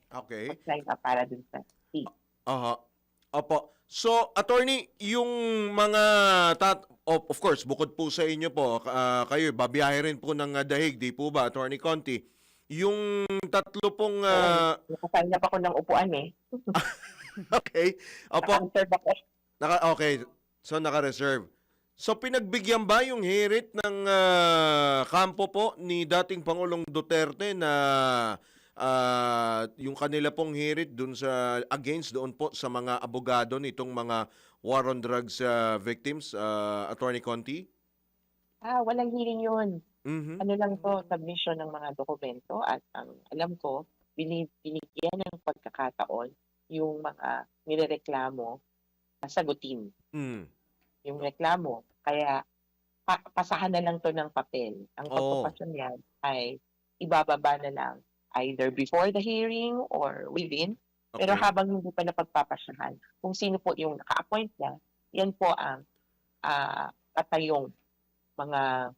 Okay. Mag-sign up para dun sa seat. Opo. So, attorney, yung mga of course, bukod po sa inyo po, kayo babiyahe rin po ng Dahig, di po ba, Attorney Conti? Yung tatlo pong... Nakasign up ako ng upuan eh. okay. Opo. Naka-reserve ako. Okay. So, naka-reserve. So, pinagbigyan ba yung hirit ng kampo po ni dating Pangulong Duterte na yung kanila pong hirit dun sa against doon po sa mga abogado nitong mga war on drugs victims, Attorney Conti? Walang hearing yun. Mhm. Ano lang to, submission ng mga dokumento at ang alam ko, binigyan ng pagkakataon yung mga nirereklamo na sagutin Mm. yung reklamo. Kaya pasahan na lang to ng papel. Ang Oo. pagpapasyon yan ay ibababa na lang either before the hearing or within. Pero Okay. habang hindi pa napagpapasyahan, kung sino po yung naka-appoint na, yan po ang patayong mga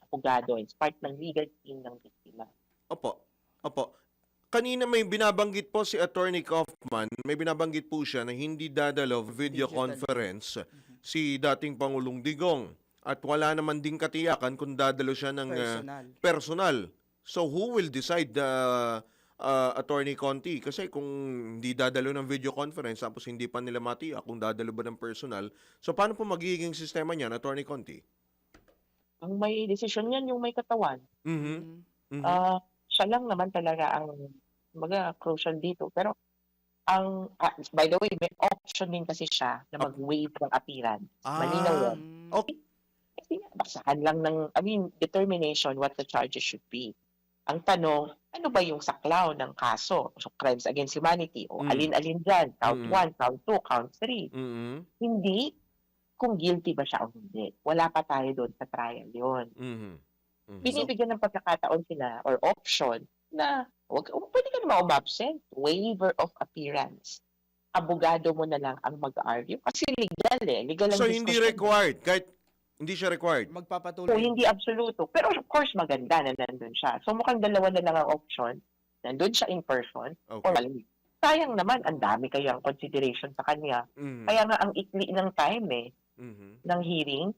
abogado. It's part ng legal team ng biktima. Opo. Opo. Kanina may binabanggit po si Attorney Kaufman, may binabanggit po siya na hindi dadalaw video Digital. conference si dating Pangulong Digong at wala naman ding katiyakan kung dadalo siya ng personal. So who will decide Attorney Conti? Kasi kung hindi dadalo ng video conference tapos hindi pa nila matiyak kung dadalo ba ng personal, so paano po magiging sistema niyan, Attorney Conti? Ang may desisyon yan, yung may katawan. Mhm. Mhm. Siya lang naman talaga ang crucial dito. Pero by the way, may option din kasi siya na mag-waive ng appearance. Malinaw yun. Okay. Kasi basahan lang ng, determination what the charges should be. Ang tanong, ano ba yung saklaw ng kaso? So, crimes against humanity o alin-alin dyan, count 1, count 2, count 3. Mhm. Hindi kung guilty ba siya o hindi. Wala pa tayo doon sa trial yun. Mhm. Mhm. Binibigyan ng pagkakataon sila or option na pwede ka naman umabsent. Waiver of appearance. Abogado mo na lang ang mag-argue. Kasi legal eh. Legal ang So hindi discussion. required, kahit hindi siya required. Magpapatuloy. So, hindi absoluto. Pero of course, maganda na nandun siya. So mukhang dalawa na lang ang option. Nandun siya in person or Okay. malamig. Sayang naman, ang dami kayang consideration sa kanya. Mhm. Kaya nga ang ikli ng time Mhm. ng hearing,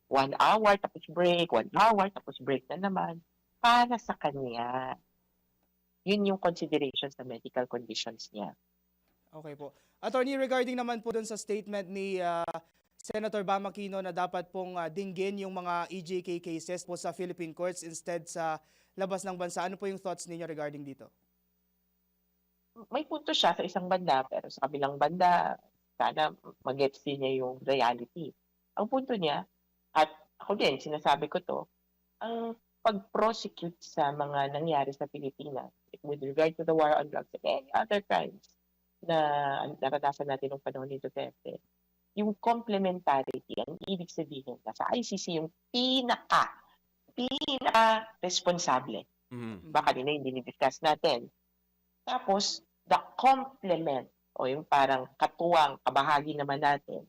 1 hour, tapos break, 1 hour, tapos break na naman, para sa kanya. Yun yung consideration sa medical conditions niya. Okay po. Attorney, regarding naman po dun sa statement ni Senator Bam Aquino na dapat pong dinggin yung mga EJK cases po sa Philippine courts instead sa labas ng bansa, ano po yung thoughts ninyo regarding dito? May punto siya sa isang banda, pero sa kabilang banda, sana mag-gets din niya yung reality. Ang punto niya, at ako din, sinasabi ko to, ang pag-prosecute sa mga nangyari sa Pilipinas with regard to the war on drugs and any other crimes na naranasan natin noong panahon ni Duterte, yung complementarity, ang ibig sabihin na sa ICC yung pinaka-responsable. Mhm. Baka din na yung dinidiscuss natin. Tapos, the complement o yung parang katuwang kabahagi naman natin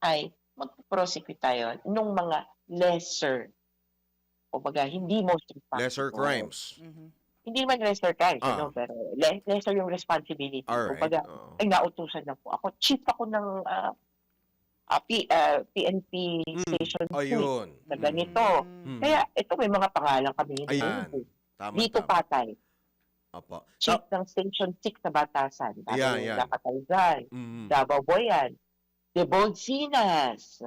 ay mag-prosecute tayo nung mga lesser o baga hindi most responsible. Lesser crimes. Hindi man lesser crimes, Ah. pero lesser yung responsibility. O Alright. baga, Oo. ay nautusan na po ako. Chief ako ng PNP station 2 Ayun. na ganito. Mhm. Kaya ito may mga pangalan kami. Ayan. Tama, Dito tama. patay. Apo. Chief ng Station 6 sa Batasan. Yan, yan. Nakatay dyan. Mhm. Davao Boyan. Debold Sinas.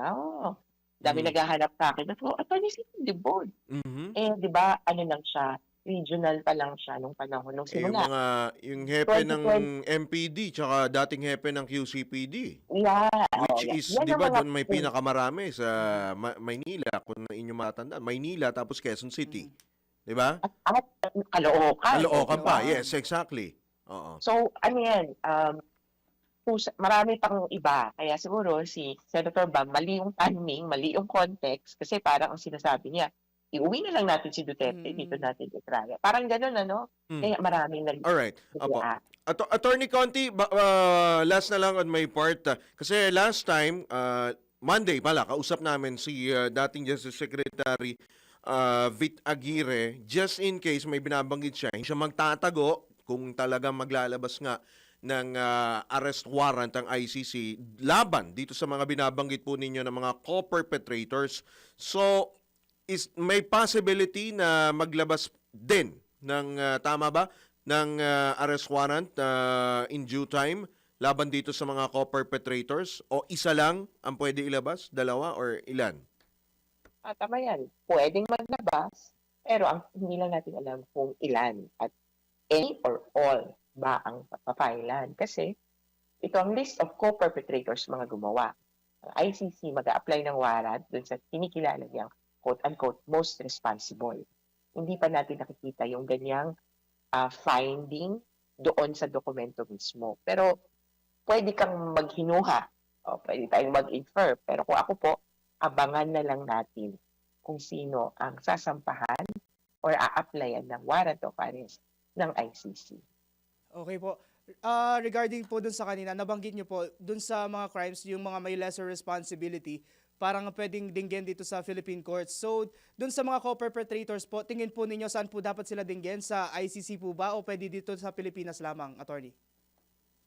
Dami naghahanap sa akin. Pero, attorney si Debold. Mhm. Di ba, ano lang siya, regional pa lang siya nung panahon, nung Yung simula. yung hepe ng MPD tsaka dating hepe ng QCPD. Yeah. Which is, Yan di ang ba, mga doon may pinakamarami sa Maynila, kung inyong matandaan. Maynila tapos Quezon City. Di ba? At Caloocan. Caloocan Diba? pa. Yes, exactly. Oo. So, ano yan, marami pang iba. Kaya siguro si Senator Bam, mali yung timing, mali yung context, kasi parang ang sinasabi niya, iuwi na lang natin si Duterte, dito natin itraya. Parang gano'n, ano? Kaya maraming Alright. Apo. Attorney Conti, last na lang on my part. Kasi last time, Monday pala, kausap namin si dating Justice Secretary Vit Aguirre, just in case may binabanggit siya, hindi siya magtatago kung talagang maglalabas nga ng arrest warrant ang ICC laban dito sa mga binabanggit po ninyo ng mga co-perpetrators. So, may possibility na maglabas din tama ba, ng arrest warrant in due time laban dito sa mga co-perpetrators? O isa lang ang pwede ilabas? Dalawa or ilan? Tama yan. Pwedeng maglabas, pero hindi lang natin alam kung ilan at any or all ba ang papailan. Kasi ito ang list of co-perpetrators mga gumawa. Ang ICC mag-a-apply ng warrant dun sa kinikilala niyang quote-unquote most responsible. Hindi pa natin nakikita yung ganyang finding doon sa dokumento mismo. Pero pwede kang maghinuha o pwede tayong mag-infer. Pero kung ako po, abangan na lang natin kung sino ang sasampahan or a-applyan ng warrant of arrest ng ICC. Okay po. Regarding po dun sa kanina, nabanggit nyo po, dun sa mga crimes, yung mga may lesser responsibility, parang pwedeng dinggin dito sa Philippine courts. So, dun sa mga co-perpetrators po, tingin po ninyo saan po dapat sila dinggin? Sa ICC po ba o pwede dito sa Pilipinas lamang, attorney?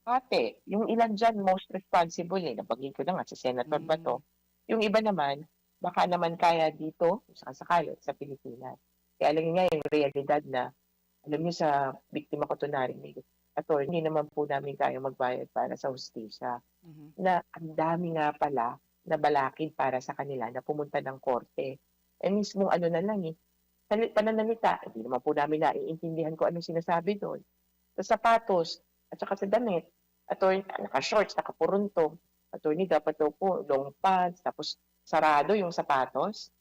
Ate, yung ilan dyan most responsible nabanggit ko na nga si Senator Bato. Yung iba naman, baka naman kaya dito, sa sakalot, sa Pilipinas. Kaya alam nga yung realidad na, alam niyo sa biktima ko ito narinig, attorney, hindi naman po namin kaya magbayad para sa hustisya. Na ang dami nga pala na balakid para sa kanila na pumunta ng korte. Mismo ano na lang pananalita, hindi naman po namin naiintindihan ko anong sinasabi doon. Sa sapatos, at saka sa damit, attorney, naka-shorts, naka-puruntong, attorney, dapat daw po long pants, tapos sarado yung sapatos,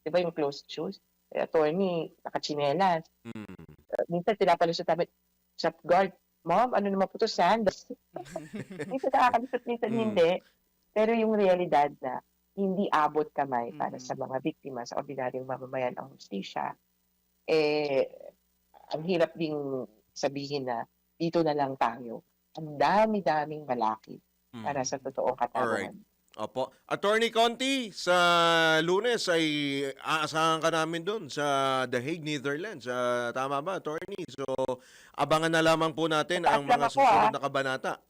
di ba yung closed shoes? Attorney, naka-chinelas. Minsan pinapalusot namin, shop guard, Mom, ano naman po ito, sandals? Minsan nakakalisot, minsan hindi. Pero yung realidad na hindi abot kamay para sa mga biktima, sa ordinaryong mamamayan ang hustisya, ang hirap ding sabihin na dito na lang tayo. Ang dami-daming balakid para sa totoong katarungan. Opo. Attorney Conti, sa Lunes ay aasahan ka namin doon sa The Hague, Netherlands. Tama ba, Attorney? So, abangan na lamang po natin ang mga susunod na kabanata.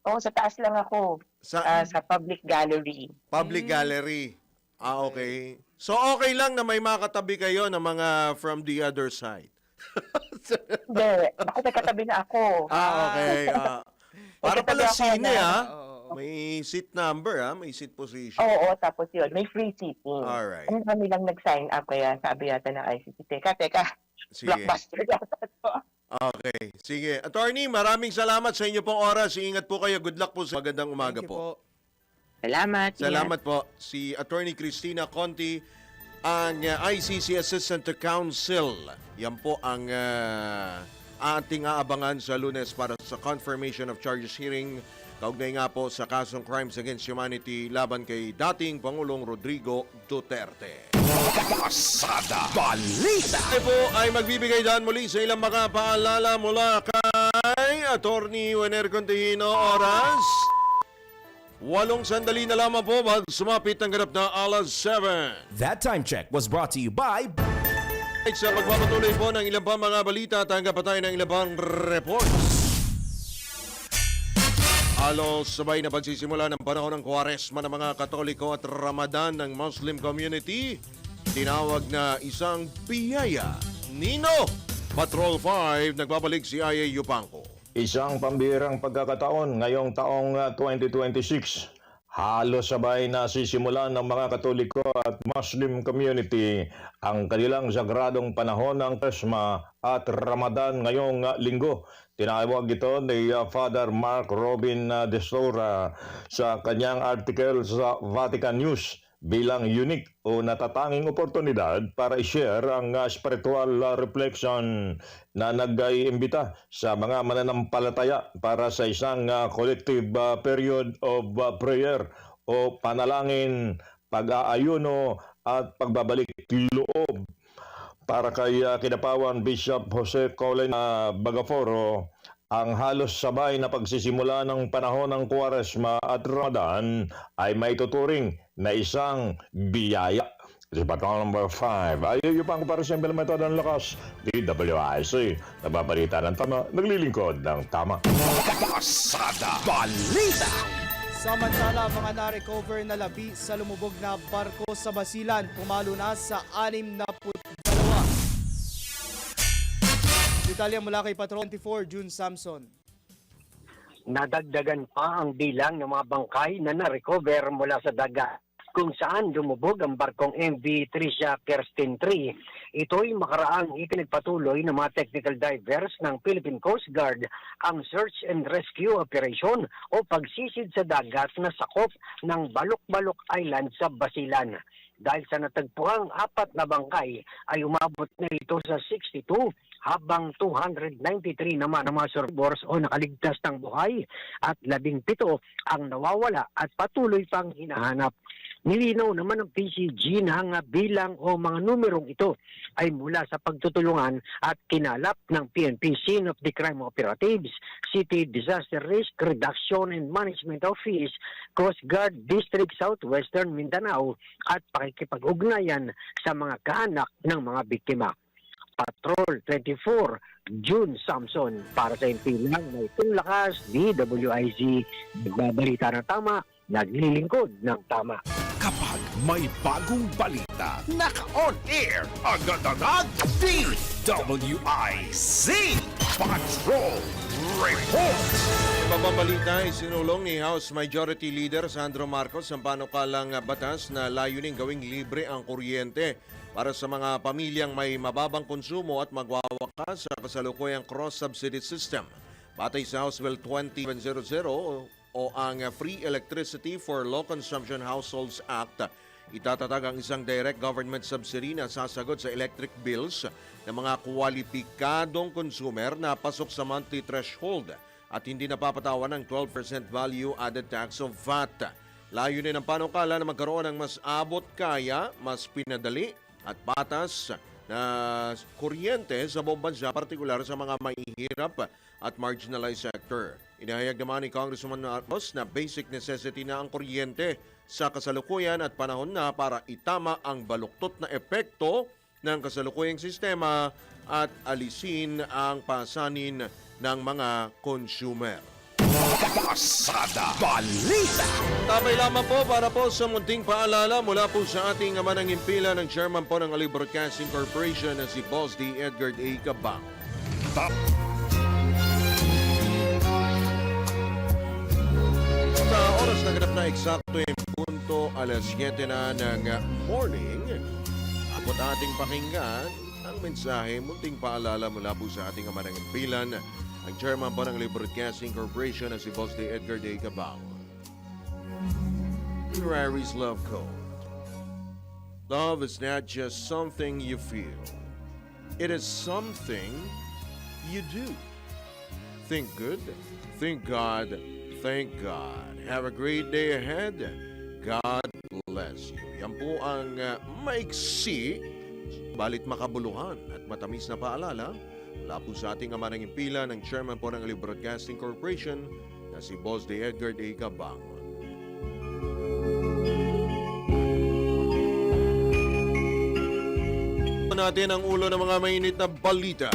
Oo, sa taas lang ako. Sa public gallery. Public gallery. Okay. So, okay lang na may makatabi kayo ng mga from the other side. Hindi. Ako nagkatabi na ako. Okay. Para pala sine, Oo. May seat number, may seat position. Oo, tapos yun. May free seating. Alright. Ang kami lang nag-sign up, kaya sabi yata ng ICC, teka, Sige. blockbuster yata ito. Okay. Sige. Attorney, maraming salamat sa inyo pong oras. Ingat po kayo. Good luck po sa magandang umaga Thank you po. Salamat. Salamat po. Si Attorney Cristina Conti, ang ICC Assistant to Counsel. Yan po ang ating aabangan sa Lunes para sa confirmation of charges hearing. Kaugnay nga po sa kasong Crimes Against Humanity laban kay dating Pangulong Rodrigo Duterte. Pasada Balita. Ito po ay magbibigay daan muli sa ilang mga paalala mula kay Attorney Wener Contihino. Oras 8 sandali na lamang po sumapit ang ganap na alas 7. That time check was brought to you by Sa pagpapatuloy po ng ilang pang mga balita, tanggap pa tayo ng ilang pang reports. Halos sabay na pagsisimula ng panahon ng Kwaresma ng mga Katoliko at Ramadan ng Muslim community, tinawag na isang biyaya. Nino, Patrol 5, nagbabalik si Aya Yupanco. Isang pambihirang pagkakataon ngayong taong 2026. Halos sabay na sisimulan ng mga Katoliko at Muslim community ang kanilang sagradong panahon ng Kwaresma at Ramadan ngayong linggo. Tinawag ito ni Father Mark Robin de Sora sa kanyang article sa Vatican News bilang unique o natatanging oportunidad para i-share ang spiritual reflection na nag-iimbita sa mga mananampalataya para sa isang collective period of prayer o panalangin, pag-aayuno at pagbabalik loob. Para kay Kinapawan Bishop Jose Colin Bagaforo, ang halos sabay na pagsisimula ng panahon ng Kwaresma at Ramadan ay may tuturing na isang biyaya. This is Patrol number 5. Ayaw pang para sa implemento ng lakas. DWIC. Nababalita ng tama, naglilingkod ng tama. Pasada Balita. Samantala, mga na-recover na labi sa lumubog na barko sa Basilan, pumalo na sa 62. Detalye mula kay Patrol 24 June Samson. Nadagdagan pa ang bilang ng mga bangkay na na-recover mula sa dagat kung saan lumubog ang barkong MV Tricia Kerstin 3. Ito'y makaraang ipinagpatuloy ng mga technical divers ng Philippine Coast Guard ang search and rescue operation o pagsisid sa dagat na sakop ng Balok-Balok Island sa Basilan. Dahil sa natagpuang 4 na bangkay ay umabot na ito sa 62 habang 293 naman ang mga survivors o nakaligtas ng buhay at 17 ang nawawala at patuloy pang hinahanap. Nilinaw naman ng PCG na ang bilang o mga numerong ito ay mula sa pagtutulungan at kinalap ng PNP Scene of the Crime Operatives, City Disaster Risk Reduction and Management Office, Coast Guard District Southwestern Mindanao at pakikipag-ugnayan sa mga kaanak ng mga biktima. Patrol 24, June Samson para sa impilang may tulakas, DWIZ, nagbabalita ng tama, naglilingkod ng tama. Kapag may bagong balita, naka-on air, agad-agad, DWIZ Patrol Report! Pagbabalita, isinulong ni House Majority Leader Sandro Marcos ang panukalang batas na layuning gawing libre ang kuryente para sa mga pamilyang may mababang konsumo at magwawakas sa kasalukuyang cross-subsidy system. Batay sa House Bill 2700 o ang Free Electricity for Low Consumption Households Act, itatatag ang isang direct government subsidy na sasagot sa electric bills ng mga kwalipikadong consumer na pasok sa monthly threshold at hindi napapatawan ng 12% value added tax o VAT. Layunin ng panukala na magkaroon ng mas abot kaya, mas pinadali at patas na kuryente sa buong bansa, partikular sa mga mahihirap at marginalized sector. Inahayag naman ni Congressman Marcos na basic necessity na ang kuryente sa kasalukuyan at panahon na para itama ang baluktot na epekto ng kasalukuyang sistema at alisin ang pasanin ng mga consumer. Pasada Balita! Tabay lamang po para po sa munting paalala mula po sa ating amanang impila ng chairman po ng Ali Broadcasting Corporation na si Boss D. Edgar A. Cabang. Sa oras na ganap na eksakto yung punto, alas 7 na ng morning, abot ating pakinggan ang mensahe, munting paalala mula po sa ating amanang impilan ang chairman po ng Ali Broadcasting Corporation na si Boss D. Edgar A. Cabang. Ferrari's Love Code. Love is not just something you feel. It is something you do. Think good, think God, thank God. Have a great day ahead. God bless you. Yan po ang maiksi, balit makabuluhan at matamis na paalala mula po sa ating amanang impila ng chairman po ng Ali Broadcasting Corporation na si Boss D. Edgar A. Cabang. Natin ang ulo ng mga mainit na balita.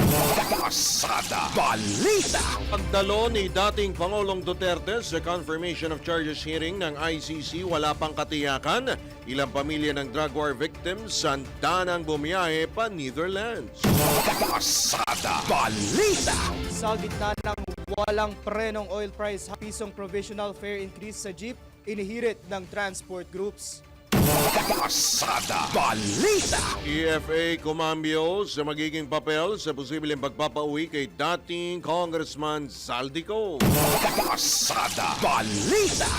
Pasada Balita! Pagdalo ni dating Pangulong Duterte sa confirmation of charges hearing ng ICC, wala pang katiyakan. Ilang pamilya ng drug war victims sanda ng bumiyahe pa Netherlands. Pasada Balita! Sa gitna ng walang prenong oil price, pisong provisional fare increase sa jeep, inihirit ng transport groups. Pasada Balita! EFA kumambyo sa magiging papel sa posibleng pagpapauwi kay dating Congressman Zaldico. Pasada Balita!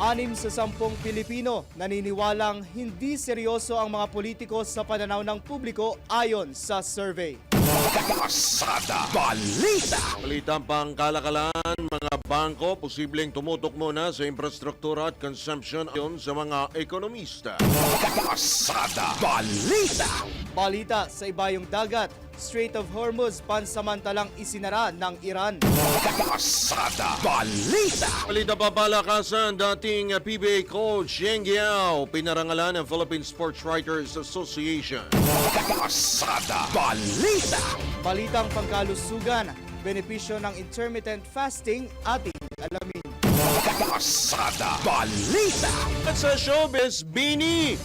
6 sa 10 Pilipino naniniwalang hindi seryoso ang mga politiko sa pananaw ng publiko ayon sa survey. Pasada Balita! Balitang pangkalakalan, mga bangko posibleng tumutok muna sa infrastruktura at consumption ayon sa mga ekonomista. Pasada Balita! Balita sa ibayong dagat, Strait of Hormuz pansamantalang isinara ng Iran. Pasada Balita! Balita papalakasan, dating PBA coach Yeng Giao pinarangalan ng Philippine Sports Writers Association. Pasada Balita! Balitang pangkalusugan, benepisyo ng intermittent fasting ating alamin. Pasada Balita! At sa showbiz, Bini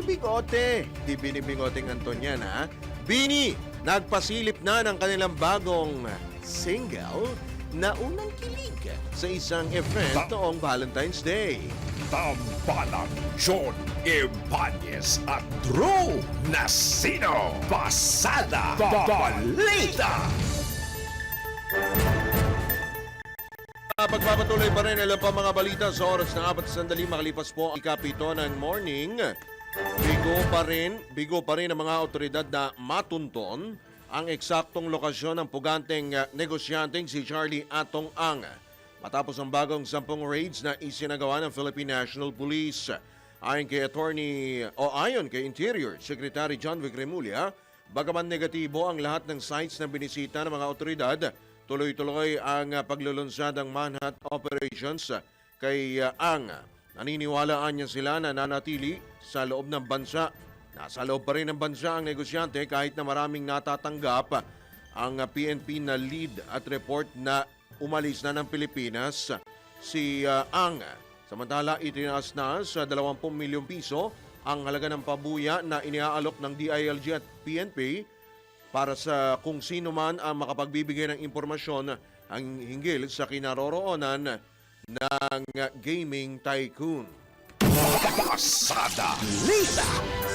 Bigote. Di Bini Bigoteng Anton yan, ha? Bini nagpasilip na ng kanilang bagong single na unang kilig sa isang event noong Valentine's Day. Tambalang John Ibanez at Drew Nasino. Pasada Balita. Pagpapatuloy pa rin ilang pa mga balita sa oras na 4 sandali makalipas po ang ikapito ng morning. Bigo pa rin ang mga otoridad na matunton ang eksaktong lokasyon ng puganteng negosyanteng si Charlie Atong Ang. Matapos ang bagong 10 raids na isinagawa ng Philippine National Police. Ayon kay Interior Secretary John Vic Remulla, bagaman negatibo ang lahat ng sites na binisita ng mga otoridad, tuloy-tuloy ang paglulunsad ng manhunt operations kay Ang. Naniniwalaan niya sila na nanatili sa loob ng bansa. Nasa loob pa rin ng bansa ang negosyante kahit na maraming natatanggap ang PNP na lead at report na umalis na ng Pilipinas si Ang. Samantala, itinaas na sa 20 milyong piso ang halaga ng pabuya na iniaalok ng DILG at PNP para sa kung sino man ang makapagbibigay ng impormasyon ang hinggil sa kinaroroonan ng gaming tycoon. Pasada Balita.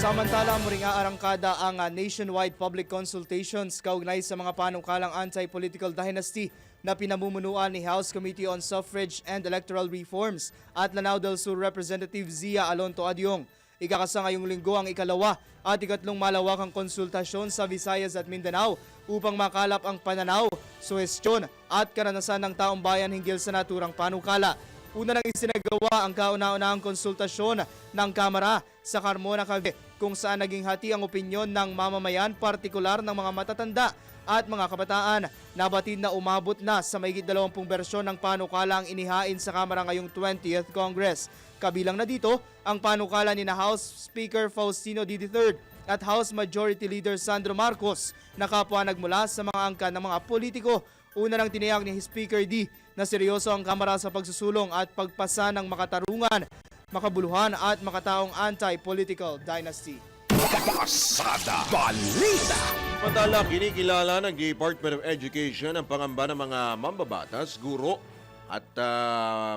Samantala, muring aarangkada ang nationwide public consultations kaugnay sa mga panukalang anti-political dynasty na pinamumunuan ni House Committee on Suffrage and Electoral Reforms at Lanao del Sur Representative Zia Alonto Adyong. Ikakasa ngayong linggo ang ikalawa at ikatlong malawakang konsultasyon sa Visayas at Mindanao upang makalap ang pananaw, suhestyon at karanasan ng taong bayan hinggil sa naturang panukala. Una nang isinagawa ang kauna-unahang konsultasyon ng Kamara sa Carmona, Cavite kung saan naging hati ang opinyon ng mamamayan, partikular ng mga matatanda at mga kabataan. Nabatid na umabot na sa mahigit 20 bersyon ng panukala ang inihain sa Kamara ngayong 20th Congress. Kabilang na dito ang panukala ni House Speaker Faustino D. III at House Majority Leader Sandro Marcos na kapwa nagmula sa mga angkan ng mga politiko. Una nang tiniyak ni Speaker D na seryoso ang Kamara sa pagsusulong at pagpasa ng makatarungan, makabuluhan at makataong anti-political dynasty. Pasada Balita. Samantala, kinikilala ng Department of Education ang pangamba ng mga mambabatas, guro at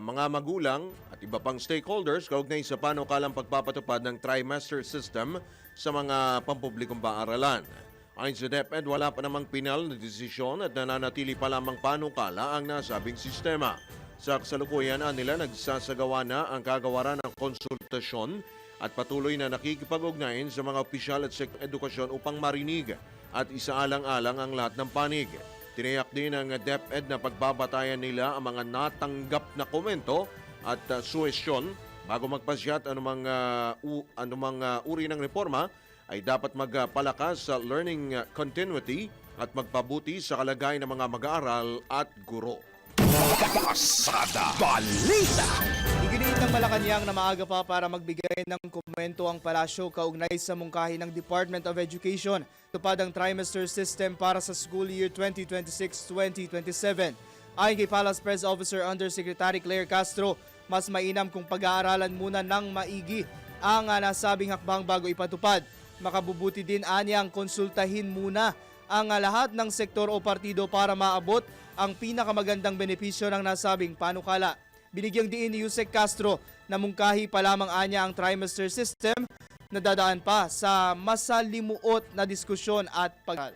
mga magulang at iba pang stakeholders kaugnay sa panukalang pagpapatupad ng trimester system sa mga pampublikong paaralan. Ayon sa DepEd, wala pa namang pinal na desisyon at nananatili pa lamang panukala ang nasabing sistema. Sa kasalukuyan nila, nagsasagawa na ang kagawaran ng konsultasyon at patuloy na nakikipag-ugnayan sa mga opisyal at edukasyon upang marinig at isaalang-alang ang lahat ng panig. Tiniyak din ng DepEd na pagbabatayan nila ang mga natanggap na komento at suhestyon bago magpasyat anumang uri ng reforma ay dapat magpalakas sa learning continuity at magpabuti sa kalagayan ng mga mag-aaral at guro. Pasada Balita. Iginiit ng Malacanang na maaga pa para magbigay ng komento ang palasyo kaugnay sa mungkahi ng Department of Education. Tupad ang trimester system para sa school year 2026-2027. Ayon kay Palace Press Officer Undersecretary Claire Castro, mas mainam kung pag-aaralan muna ng maigi ang nasabing hakbang bago ipatupad. Makabubuti din anyang konsultahin muna ang lahat ng sektor o partido para maabot ang pinakamagandang benepisyo ng nasabing panukala. Binigyang diin ni Yusek Castro na mungkahi pa lamang anya ang trimester system na dadaan pa sa masalimuot na diskusyon at pag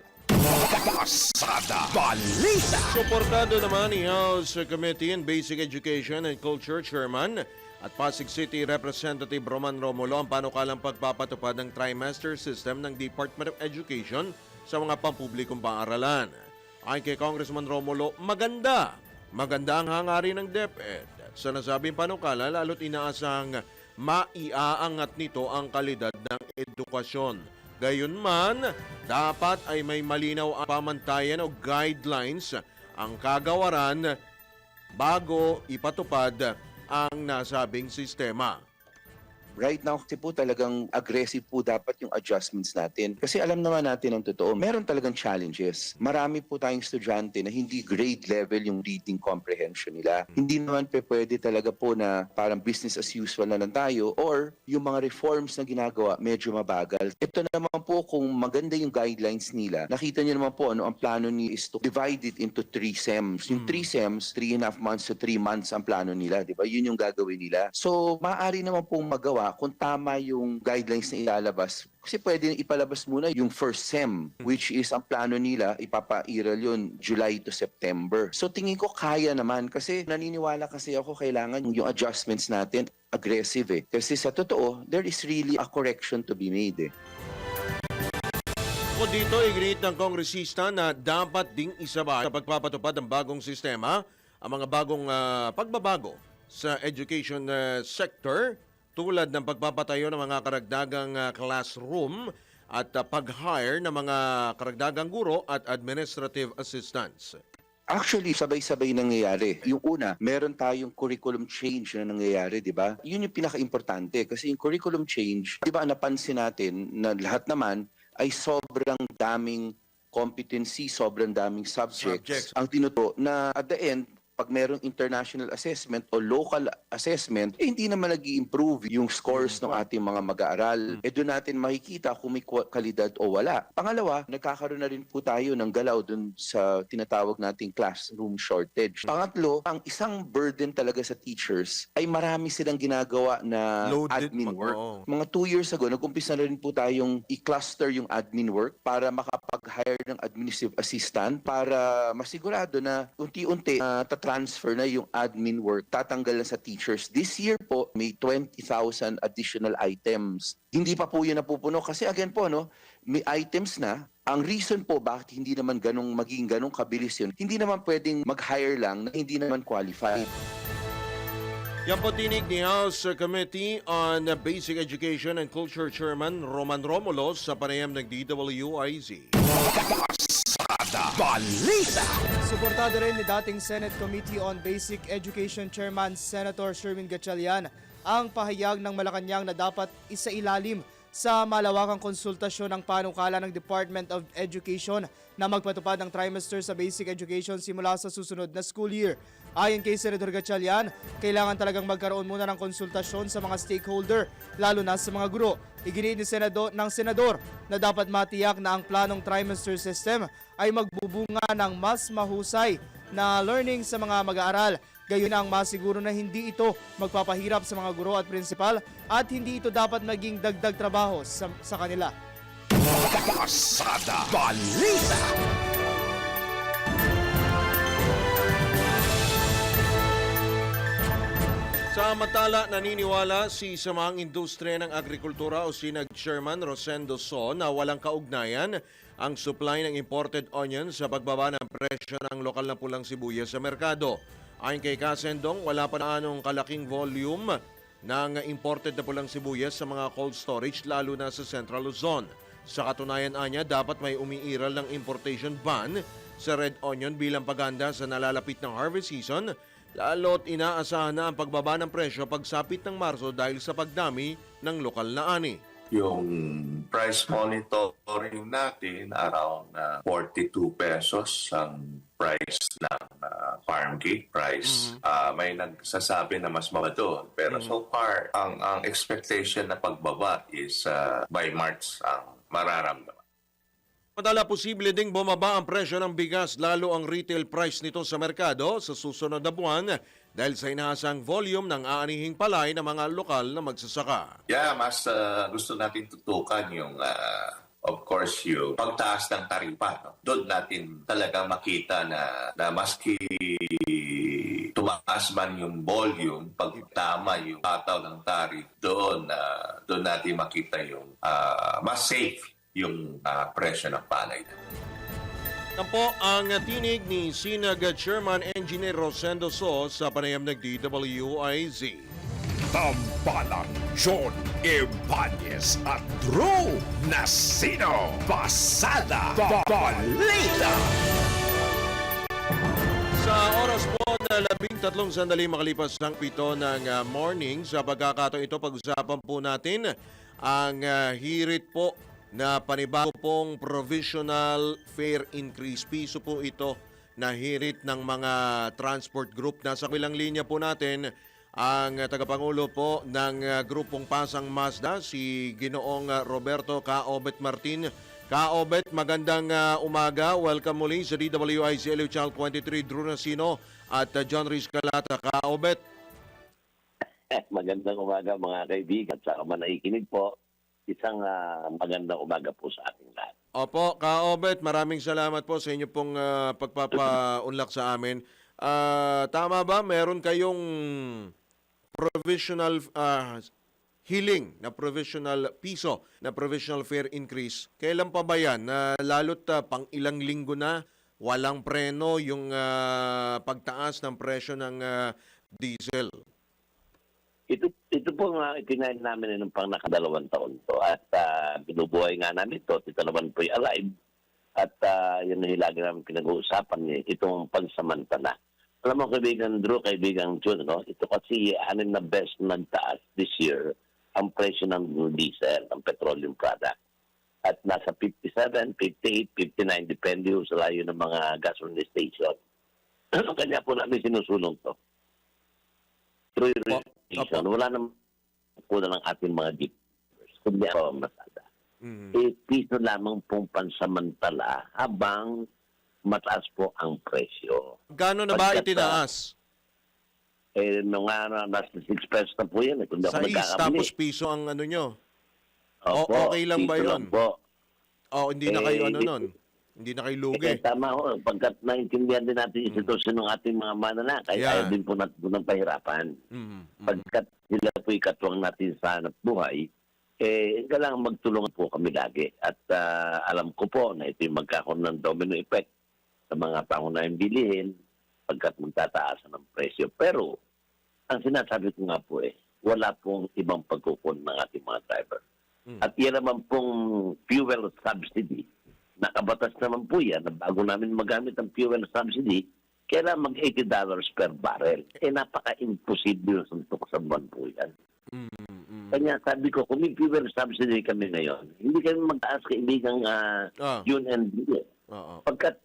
Pasada Balita. Suportado naman ni House Committee on Basic Education and Culture Chairman at Pasig City Representative Roman Romulo ang panukalang pagpapatupad ng trimester system ng Department of Education sa mga pampublikong paaralan. Ayon kay Congressman Romulo, maganda ang hangarin ng DepEd. Sa nasabing panukala, lalo't inaasang maiaangat nito ang kalidad ng edukasyon. Gayunman, dapat ay may malinaw ang pamantayan o guidelines ang kagawaran bago ipatupad ang nasabing sistema. Right now kasi po talagang aggressive po dapat yung adjustments natin. Kasi alam naman natin ang totoo, meron talagang challenges. Marami po tayong estudyante na hindi grade level yung reading comprehension nila. Hindi naman pwede talaga po na parang business as usual na lang tayo or yung mga reforms na ginagawa medyo mabagal. Ito naman po kung maganda yung guidelines nila, nakita niyo naman po ang plano ni is to divide it into 3 SEMs. Yung 3 SEMs, 3.5 months to 3 months ang plano nila, di ba? Yun yung gagawin nila. So, maaari naman pong magawa kung tama yung guidelines na ilalabas. Kasi pwede ipalabas muna yung first SEM, which is ang plano nila, ipapairal yun July to September. So tingin ko kaya naman kasi naniniwala kasi ako kailangan yung adjustments natin aggressive eh. Kasi sa totoo, there is really a correction to be made eh. O dito, iginiit ng kongresista na dapat ding isabay sa pagpapatupad ng bagong sistema ang mga bagong pagbabago sa education sector tulad ng pagpapatayo ng mga karagdagang classroom at pag-hire ng mga karagdagang guro at administrative assistants. Actually, sabay-sabay nangyayari. Yung una, meron tayong curriculum change na nangyayari, di ba? Yun yung pinaka-importante kasi yung curriculum change, di ba napansin natin na lahat naman ay sobrang daming competency, sobrang daming subjects. Ang tinuto na at the end, pag merong international assessment o local assessment, hindi naman nag-i-improve yung scores ng ating mga mag-aaral. Doon natin makikita kung may kalidad o wala. Pangalawa, nagkakaroon na rin po tayo ng galaw dun sa tinatawag nating classroom shortage. Pangatlo, ang isang burden talaga sa teachers ay marami silang ginagawa na Loaded admin work. Mga 2 years ago, nag-umpisa na rin po tayong i-cluster yung admin work para makapag-hire ng administrative assistant para masigurado na unti-unti transfer na yung admin work, tatanggal na sa teachers. This year po, may 20,000 additional items. Hindi pa po yun napupuno kasi again po, no, may items na. Ang reason po bakit hindi naman maging ganong kabilis yun, hindi naman pwedeng mag-hire lang na hindi naman qualified. Yan po tinig ni House Committee on Basic Education and Culture Chairman Roman Romulos sa panayam ng DWIZ. Balita! Suportado rin ni dating Senate Committee on Basic Education Chairman Senator Sherwin Gatchalian ang pahayag ng Malacanang na dapat isailalim sa malawakang konsultasyon ng panukala ng Department of Education na magpatupad ng trimester sa basic education simula sa susunod na school year. Ayon kay Senator Gatchalian, kailangan talagang magkaroon muna ng konsultasyon sa mga stakeholder, lalo na sa mga guro. Iginiit ni senador na dapat matiyak na ang planong trimester system ay magbubunga ng mas mahusay na learning sa mga mag-aaral. Gayon ang masiguro na hindi ito magpapahirap sa mga guro at prinsipal at hindi ito dapat maging dagdag trabaho sa kanila. Pasada Balita! Samantala, naniniwala si Samahang Industriya ng Agrikultura o SINAG Chairman Rosendo So na walang kaugnayan ang supply ng imported onion sa pagbaba ng presyo ng lokal na pulang sibuyas sa merkado. Ayon kay Kasendong, wala pa na anong kalaking volume ng imported na pulang sibuyas sa mga cold storage lalo na sa Central Luzon. Sa katunayan anya, dapat may umiiral ng importation ban sa red onion bilang paganda sa nalalapit ng harvest season, lalo't inaasahan na ang pagbaba ng presyo pagsapit ng Marso dahil sa pagdami ng lokal na ani. Yung price monitoring natin around 42 pesos ang price ng farm gate price. May nagsasabi na mas mababa doon. Pero so far, ang expectation na pagbaba is by March ang mararamdaman. Madala posible ding bumaba ang presyo ng bigas lalo ang retail price nito sa merkado sa susunod na buwan dahil sa inaasang volume ng aanihing palay ng mga lokal na magsasaka. Yeah, mas gusto natin tutukan yung of course yung pagtaas ng taripa. No? Doon natin talaga makita na maski tumaas man yung volume, pag tama yung pataw ng tarif, doon natin makita yung mas safe yung presyo ng palay. Yan po ang tinig ni SINAG Chairman Engineer Rosendo So sa panayam ng DWIZ. Tambalang John Ibanez at Drew Nasino. Pasada Balita! Sa oras po na tatlong sandali makalipas ng 7 ng morning. Sa pagkakataon ito, pag-usapan po natin ang hirit po na panibago pong provisional fare increase. Piso po ito na hirit ng mga transport group. Nasa kabilang linya po natin ang tagapangulo po ng grupong Pasang Mazda, si Ginoong Roberto Kaobet Martin. Kaobet, magandang umaga. Welcome muli sa DWIC LU Channel 23, Drew Nasino at John Riz Calata. Kaobet. Magandang umaga mga kaibigan at sa mga nakikinig po. Isang magandang umaga po sa ating lahat. Opo, Kaobet, maraming salamat po sa inyo pong pagpapaunlak sa amin. Tama ba, meron kayong provisional hiling na provisional piso na provisional fare increase? Kailan pa ba yan? Lalo't pang ilang linggo na walang preno yung pagtaas ng presyo ng diesel. Ito po nga itinayin namin ng pang nakadalawang taon to at binubuhay nga namin ito. Ito naman po alive at yun na lagi namin pinag-uusapan itong pansamantala. Alam mo kaibigan Drew, kaibigan Jun, no? Ito kasi 6 na best nagtaas this year ang presyo ng diesel, ng petroleum product. At nasa 57, 58, 59, depende sa layo ng mga gasoline station. Kanya po namin sinusulong to. Through station, wala naman kuna ng ating mga jeep. Kundi ang masada. Piso lamang pong pansamantala habang mataas po ang presyo. Gano'n na ba itinaas? Nasa 6 pesos na po yan. Kung Sa is, tapos piso ang ano nyo? Okay lang ba yun? Hindi na kayo nun? Hindi na kayo lugi? Tama ho. Pagkat naintindihan din natin yung sitwasyon ng ating mga mananakay, ayaw din po natin po ng pahirapan. Pagkat sila po ikatuwang natin sa hanap buhay, kailangan magtulungan po kami lagi. At alam ko po na ito yung magkakaroon ng domino effect sa mga pangunahing bilihin pagkat magtataasan ng presyo. Pero, ang sinasabi ko nga po wala pong ibang pagkukon ng ating mga driver. At yan naman pong fuel subsidy, nakabatas naman po yan na bago namin magamit ang fuel subsidy, kailangan mag-$80 per barrel. Napaka-imposible yung suntok sa buwan po yan. Kanya sabi ko, kung may fuel subsidy kami ngayon, hindi kami magtaas kaibigang June and July. Pagkat,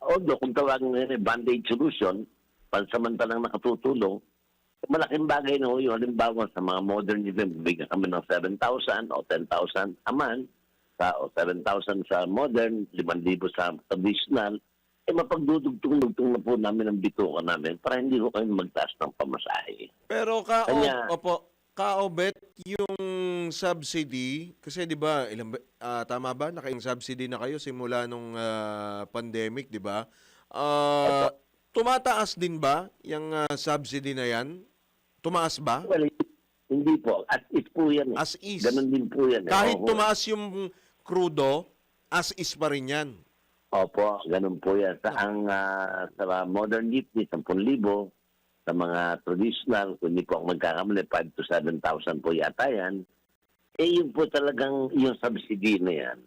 although kung tawagin ngayon band-aid solution, pansamantalang nakatutulong, malaking bagay na yung halimbawa sa mga modern event, bigyan kami ng 7,000 o 10,000 a month, o 7,000 sa modern, 5,000 sa traditional, mapagdudugtong-dugtong na po namin ang bitukan namin para hindi ko kayo magtaas ng pamasahe. Pero Kaobet, yung subsidy, kasi di ba, tama ba, naka-yung subsidy na kayo simula nung pandemic, di ba? Tumataas din ba yung subsidy na yan? Tumaas ba? Well, hindi po. As is po yan. As is. Ganun din po yan. Kahit tumaas yung crudo, as is pa rin yan. Opo, ganun po yan. Sa modern jeepney, 10,000. Sa mga traditional, kung hindi po ang magkakamali, 5,000 to 7,000 po yata yan. Yun po talagang yung subsidy na yan.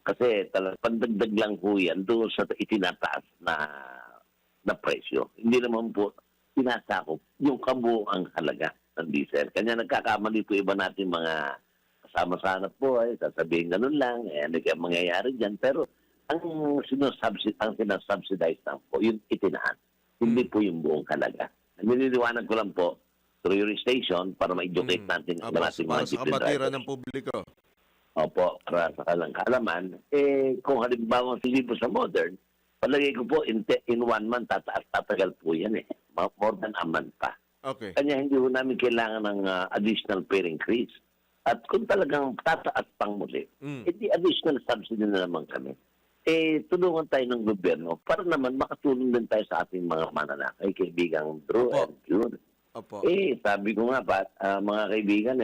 Kasi talagang pandagdag lang po yan doon sa itinataas na presyo. Hindi naman po sinasakop yung kabuuang halaga ng diesel. Kanya nagkakamali po iba natin mga kasama sa hanap buhay, sasabihin ganun lang, ano kaya mangyayari dyan. Pero ang sinasubsidize lang po, yung itinaas. Hindi po yung buong halaga. Nililiwanag ko lang po through your station para ma-educate natin ang ating mga sa kabatiran ng publiko. Opo, para sa kaalaman. Kung halimbawa silipo sa modern, palagay ko po in 1 month tatagal po yan more than a month pa. Okay. Kanya hindi po namin kailangan ng additional fare increase. At kung talagang tataas pang muli, hindi additional subsidy na naman kami. Tulungan tayo ng gobyerno para naman makatulong din tayo sa ating mga mananakay, kaibigang Drew and June. Sabi ko nga pa, mga kaibigan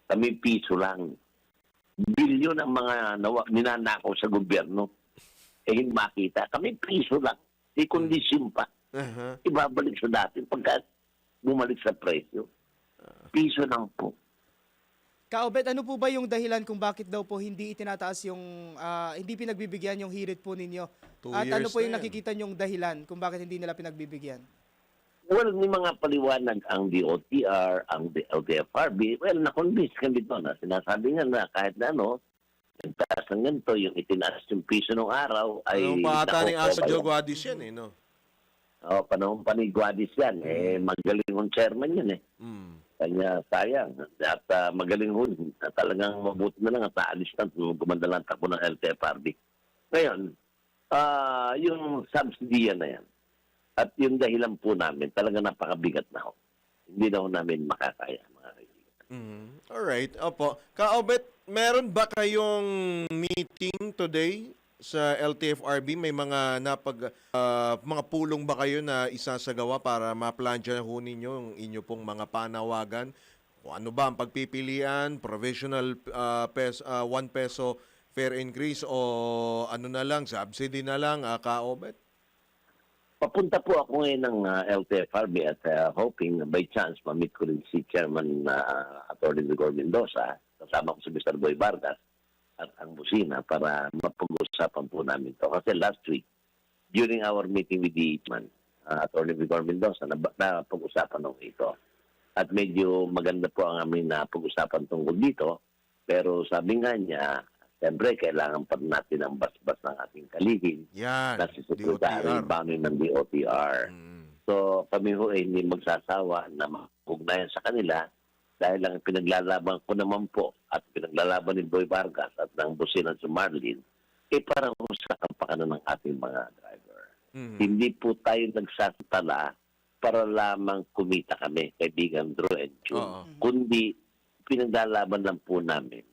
kami piso lang. Bilyon ang mga ninanakaw sa gobyerno. Hindi makita. Kami piso lang. Di kondisyon pa. Ibabalik sa dati pagka bumalik sa presyo. Piso lang po. Kaobet, ano po ba yung dahilan kung bakit daw po hindi itinataas yung, hindi pinagbibigyan yung hirit po ninyo? 2 At ano years po yung na yan. nakikita nyong dahilan kung bakit hindi nila pinagbibigyan? Well, may mga paliwanag ang DOTR, ang LTFRB. Well, na-convince kami doon na sinasabi nga na kahit na yung taas ng ganito, yung itinaas yung piso ng araw ay... Anong pata ni Asa nakukover. Joe Guadis yan no? Panahon pa ni Guadis yan. Magaling yung chairman yan Kanya sayang. At magaling ho. Talagang mabuti na lang at naalis na gumanda lang takbo ng LTFRB. Ngayon, yung subsidy na yan. At yung dahilan po namin, talagang napakabigat na ho. Hindi na ho namin makakaya, mga kaibigan. Alright, opo. Kaobet, meron ba kayong meeting today sa LTFRB? May mga mga pulong ba kayo na isasagawa para ma-plansya ho ninyo yung inyo pong mga panawagan? O ano ba ang pagpipilian? Provisional 1 peso fare increase o ano na lang, subsidy na lang, Kaobet? Papunta po ako ngayon ng LTFRB at hoping by chance ma-meet ko rin si Chairman Atty. Vigor Mendoza, kasama ko si Mr. Boy Vargas at ang Busina para mapag-usapan po namin to. Kasi last week, during our meeting with the Chairman, Atty. Vigor Mendoza, napag-usapan ng ito. At medyo maganda po ang aming napag-usapan tungkol dito. Pero sabi nga niya, siyempre, kailangan pa natin ang basbas ng ating kaligin na si Secretary Banoy ng DOTR. So, kami ho ay hindi magsasawa na mag-ugnayan sa kanila dahil ang pinaglalaban ko naman po at pinaglalaban ni Boy Vargas at ng Businan si Marlene para ho sa kapakanan ng ating mga driver. Hindi po tayo nagsasatala para lamang kumita kami, kaibigan Drew and June. Kundi pinaglalaban lang po namin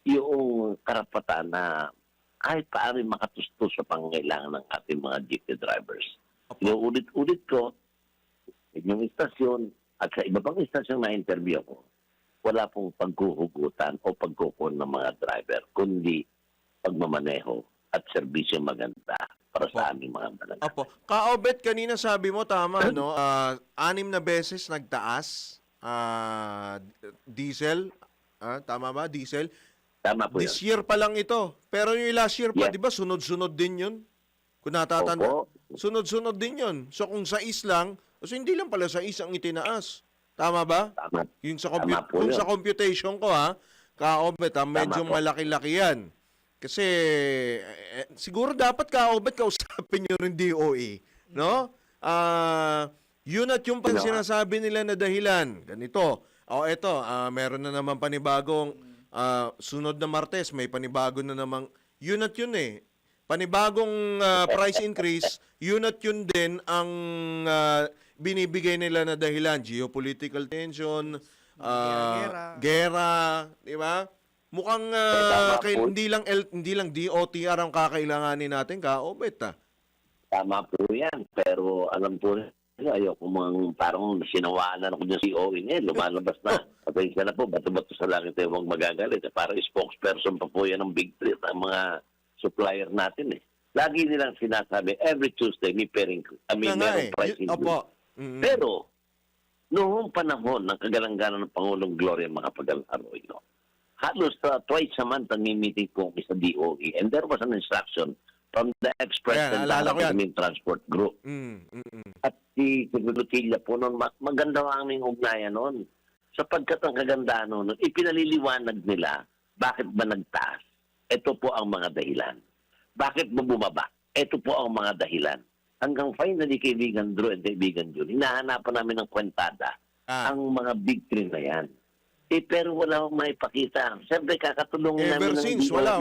yung karapatan na kahit paano makatustos sa pangangailangan ng ating mga jeepney drivers. Inuulit-ulit ko, inyong istasyon at sa iba pang istasyon na interview ko, wala pong paghuhugutan o pagkukon ng mga driver, kundi pagmamaneho at serbisyo maganda para sa aming mga mananap. Opo. Kaobet, kanina sabi mo, tama, 6 na beses nagtaas diesel. Tama ba? Diesel. Tama po This year pa lang ito. Pero yung last year pa, di ba, sunod-sunod din yun? Kung natatanda. Sunod-sunod din yun. So kung 6 lang, so hindi lang pala 6 ang itinaas. Tama ba? Tama. Yung sa computation ko, Kaobet, medyo malaki-laki yan. Kasi siguro dapat, Kaobet, kausapin nyo rin DOE. No? Yun at yung sinasabi nila na dahilan. Ganito. Eto, meron na naman panibagong sunod na Martes, may panibago na namang, yun at yun panibagong price increase, yun at yun din ang binibigay nila na dahilan. Geopolitical tension, gera, di ba? Mukhang hindi lang DOTR ang kakailanganin natin, Kaobet. Tama po yan, pero alam po ayoko parang sinawaan ako niya si Owen lumalabas na. Patay na po, bato-bato sa langit huwag magagalit. Parang spokesperson pa po yan ng Big Three ang mga supplier natin Lagi nilang sinasabi, every Tuesday may merong price increase. Pero, noong panahon ng kagalangganan ng Pangulong Gloria Macapagal-Arroyo, halos twice a month ang meeting po sa DOE and there was an instruction from the ex-president ng aming transport group. At si Secretary po noon, maganda ang aming ugnayan noon. Sapagkat ang kagandahan noon, ipinaliliwanag nila bakit ba nagtaas. Ito po ang mga dahilan. Bakit ba bumaba? Ito po ang mga dahilan. Hanggang finally, kaibigan Drew and kaibigan June, hinahanapan namin ng kwentada ang mga big three na yan. Pero wala akong maipakita. Siyempre, kakatulungin namin ng since, wala.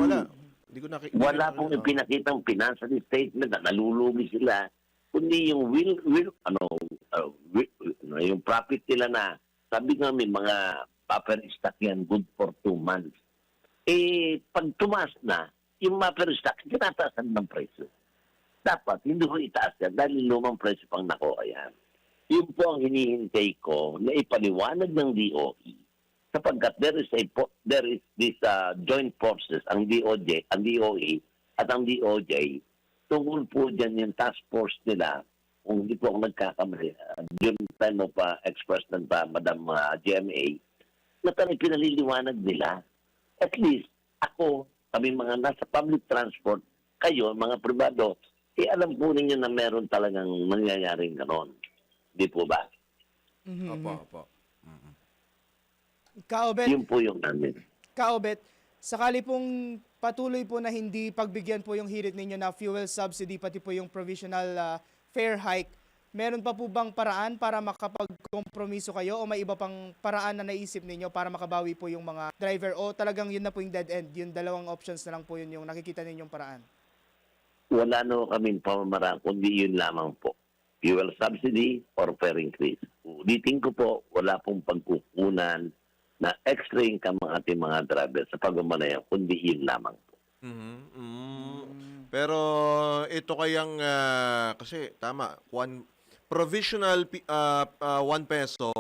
Wala pong ipinakitang financial statement na nalulugi sila, kundi yung yung profit nila na sabi nga may mga paper stock yan good for 2 months. Pag tumaas na, yung paper stock, tinataasan ng presyo. Dapat, hindi ko itaas yan dahil lumang presyo pang nakuha yan. Yun po ang hinihintay ko na ipaliwanag ng DOE sapagkat there is this joint forces, ang DOE at ang DOJ, tungkol po dyan yung task force nila, kung hindi po ako nagkakamali, during time of ex-president Madam GMA, na talagang pinaliliwanag nila. At least, kami mga nasa public transport, kayo, mga pribado, alam po ninyo na meron talagang nangyayaring ganon. Di po ba? Opo. Kaobet, Yun po yung namin. Kaobet, sakali pong patuloy po na hindi pagbigyan po yung hirit ninyo na fuel subsidy pati po yung provisional fare hike, meron pa po bang paraan para makapagkompromiso kayo o may iba pang paraan na naisip ninyo para makabawi po yung mga driver o talagang yun na po yung dead end, yung dalawang options na lang po yun yung nakikita ninyong paraan? Wala na kaming pamamaraan, kundi yun lamang po. Fuel subsidy or fare increase. Ulitin ko po, wala pong pagkukunan na extra income ang ating mga driver sa pagmamalayan, kundi yun lamang po. Pero ito kayang, kasi tama, provisional 1 peso,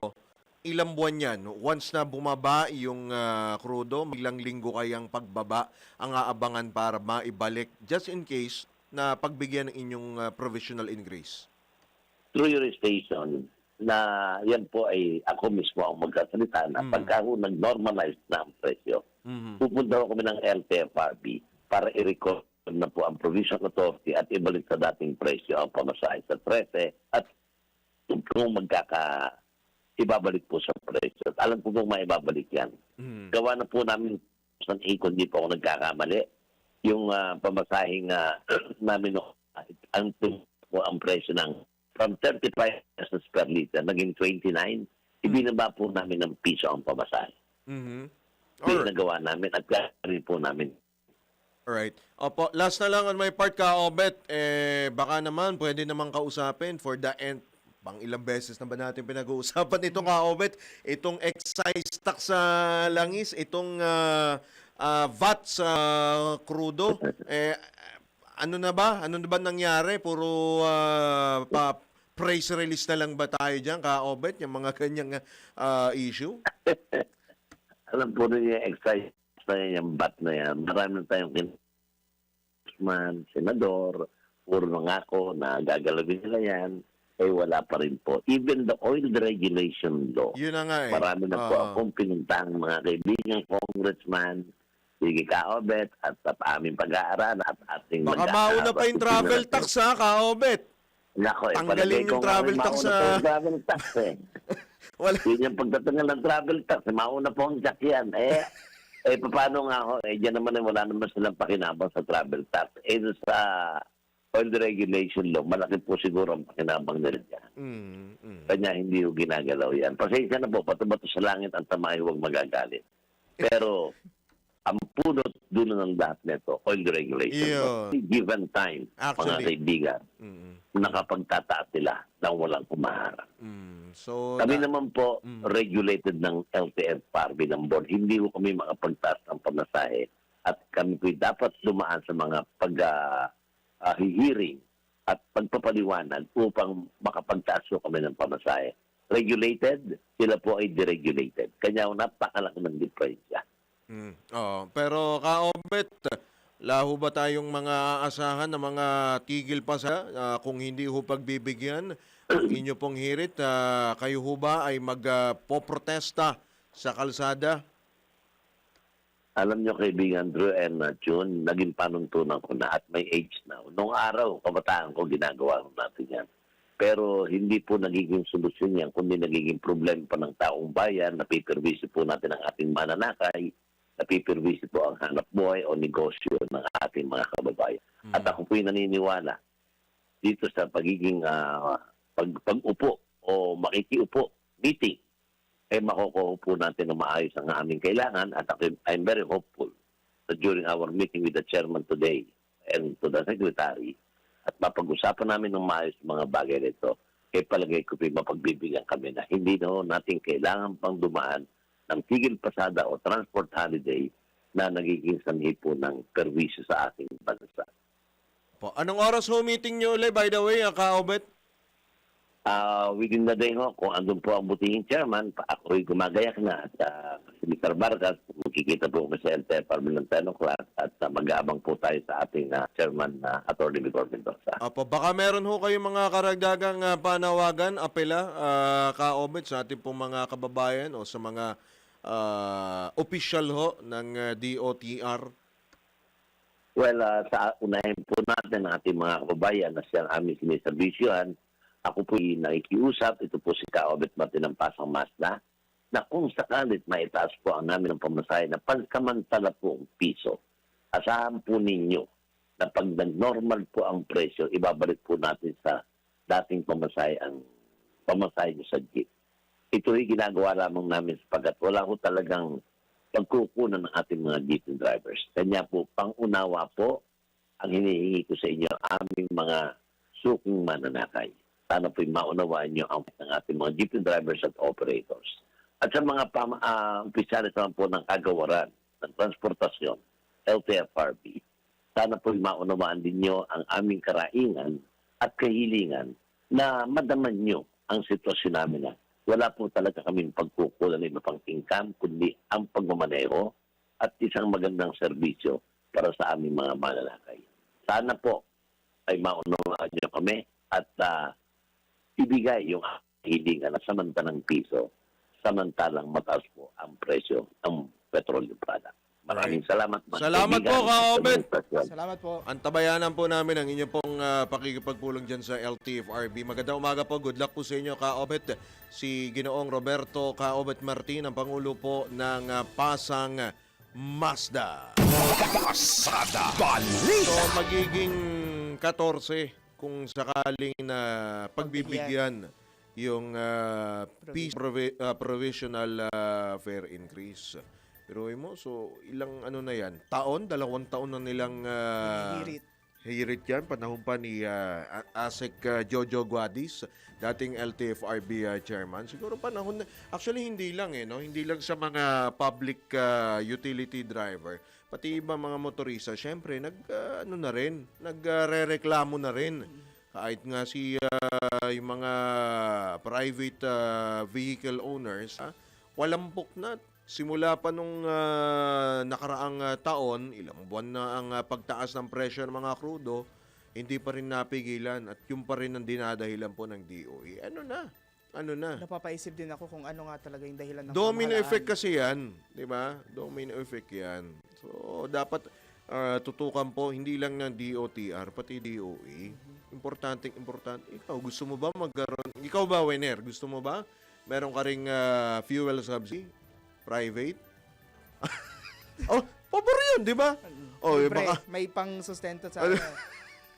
ilang buwan yan? Once na bumaba yung krudo, ilang linggo kayang pagbaba ang aabangan para maibalik just in case na pagbigyan ng inyong provisional increase? Through your station, na yan po ay ako mismo ang magkasalita na pagka ho nag-normalize na ang presyo, pupunta ho kami ng LTFRB para i-record na po ang Provincial Authority at ibalik sa dating presyo ang pamasahe sa 13 at kung ibabalik po sa presyo. At alam ko kung maibabalik yan. Gawa na po namin sa ikon, hindi po ako nagkakamali. Yung pamasaheng namin ang presyo ng from 35 pesos per liter, naging 29, ibinaba po namin ng piso ang pamasahe. Pinagawa namin at gagawin po namin. Alright. Opo, last na lang on my part, Kaobet, baka naman pwede namang kausapin for the end. Pang ilang beses na ba natin pinag-uusapan itong Kaobet, itong excise tax sa langis, itong VAT sa krudo. Ano na ba nangyari? Puro praise release na lang ba tayo dyan, Kaobet, yung mga kanyang issue? Alam po rin yung excise na yan, yung bat na yan. Marami na tayong senador, puro nangako na gagalawin nila yan, wala pa rin po. Even the oil regulation law, yun na nga marami na po akong pinuntang mga kaibigan, congressman, sige Kaobet, at aming pag-aaral at ating baka mauna pa yung travel tax, ha, Kaobet? Nako, tanggalin yung travel tax sa... travel tax Wala. Yun yung pagtatanggal ng travel tax. Mauna po ang jack yan. Paano nga ako? Diyan naman wala naman silang pakinabang sa travel tax. Sa oil regulation law, malaki po siguro ang pakinabang nila dyan. Kanya hindi yung ginagalaw yan. Pasensya na po, bato-bato sa langit ang tamay, huwag magagalit. Pero, ang punot doon ng lahat nito, oil regulation. Given time, mga kaibigan, nakapagtataat sila nang walang kumaharap. So, kami naman po, regulated ng LTFRB ng board. Hindi ko kami makapagtaas ng pamasahe at kami po dapat dumaan sa mga pag-hearing at pagpapaliwanag upang makapagtaas ko kami ng pamasahe. Regulated, sila po ay deregulated. Kanya napakalaki ng diferensya. Pero Kaobet, laho ba tayong mga aasahan na mga tigil pa sa kung hindi ho pagbibigyan ang inyo pong hirit, kayo ho ba ay magpoprotesta sa kalsada? Alam nyo kaibigan Drew and June, naging panuntunan ko na at may age na. Noong araw, kabataan ko, ginagawa natin yan. Pero hindi po nagiging solusyon yan, kundi nagiging problema pa ng taong bayan, napiperwisyo po natin ang ating mananakay, napiperwisyo po ang hanap buhay o negosyo ng ating mga kababayan. At ako po'y naniniwala dito sa pagiging pag-upo o makikiupo, meeting, makukuha po natin na maayos ang aming kailangan at I'm very hopeful that during our meeting with the chairman today and to the secretary at mapag-usapan namin ng maayos mga bagay nito, palagay ko po mapagbibigyan kami na hindi natin kailangan pang dumaan ng tigil pasada o transport holiday na nagiging sanhi po ng perwisyo sa ating bansa. Anong oras ho meeting nyo ulit, by the way, Kaobet? Within the day kung andun po ang butihing chairman, ako'y gumagayak na at si Mr. Vargas, magkikita po kami sa LTFRB ng 10 o'clock at mag-aabang po tayo sa ating chairman na Atty. Vigor Mendoza. Baka meron ho kayong mga karagdagang panawagan, apela, Kaobet, sa ating pong mga kababayan o sa mga official ho ng DOTR? Well, sa unahin po natin ang ating mga kababayan na siyang aming siniservisyohan, Ako po nakikiusap, ito po si Kaobet Martin ng Pasang Mazda, na kung sakalit maitaas po ang namin ng pamasahe na pagkamantala po ang piso, asahan po ninyo na pag normal po ang presyo, ibabalik po natin sa dating pamasahe ang pamasahe nyo sa jeep. Ito ay ginagawa lamang namin sapagkat wala ko talagang pagkukunan ng ating mga jeep drivers. Kanya po, pangunawa po ang hinihingi ko sa inyo aming mga suking mananakay. Sana po'y maunawaan nyo ang ng ating mga jeep drivers at operators. At sa mga opisyalis naman po ng kagawaran, ng transportasyon, LTFRB, sana po'y maunawaan din nyo ang aming karaingan at kahilingan na madaman nyo ang sitwasyon namin na wala po talaga kaming pagkukulan ng iba pang income, kundi ang pagmamaneho at isang magandang serbisyo para sa aming mga mananakay. Sana po ay maunawaan nyo kami at ibigay yung hilingan na samantalang piso, samantalang mataas po ang presyo ng petroleum product. Maraming salamat. Salamat po, Kaobet. Salamat po. Antabayanan po namin ang inyong pong pakikipagpulong dyan sa LTFRB. Magandang umaga po. Good luck po sa inyo, Kaobet. Si Ginoong Roberto Kaobet Martin, ang Pangulo po ng Pasang Mazda. Pasada Balita. So, magiging 14 kung sakaling na pagbibigyan yung peace provisional fare increase. Pero mo, so ilang ano na yan? Taon? 2 taon na nilang hirit yan. Panahon pa ni ASEC Jojo Guadis, dating LTFRB chairman. Siguro panahon na, actually hindi lang no? Hindi lang sa mga public utility driver. Pati iba mga motorista, syempre, nagre-reklamo na rin. Kahit nga yung mga private vehicle owners, walampok na. Simula pa nung nakaraang taon, ilang buwan na ang pagtaas ng presyo ng mga krudo, hindi pa rin napigilan at yung pa rin ang dinadahilan po ng DOE. Ano na? Napapaisip din ako kung ano nga talaga yung dahilan ng Domino pamahalaan. effect kasi yan, di ba? Domino effect yan. So, dapat tutukan po, hindi lang ng DOTR, pati DOE. Importante. Ikaw, gusto mo ba magkaroon? Ikaw ba, Wener? Gusto mo ba? Meron ka ring fuel subsidy? Private? Oh, pabor yun, di ba? Oh, Libre, baka may pang-sustento sa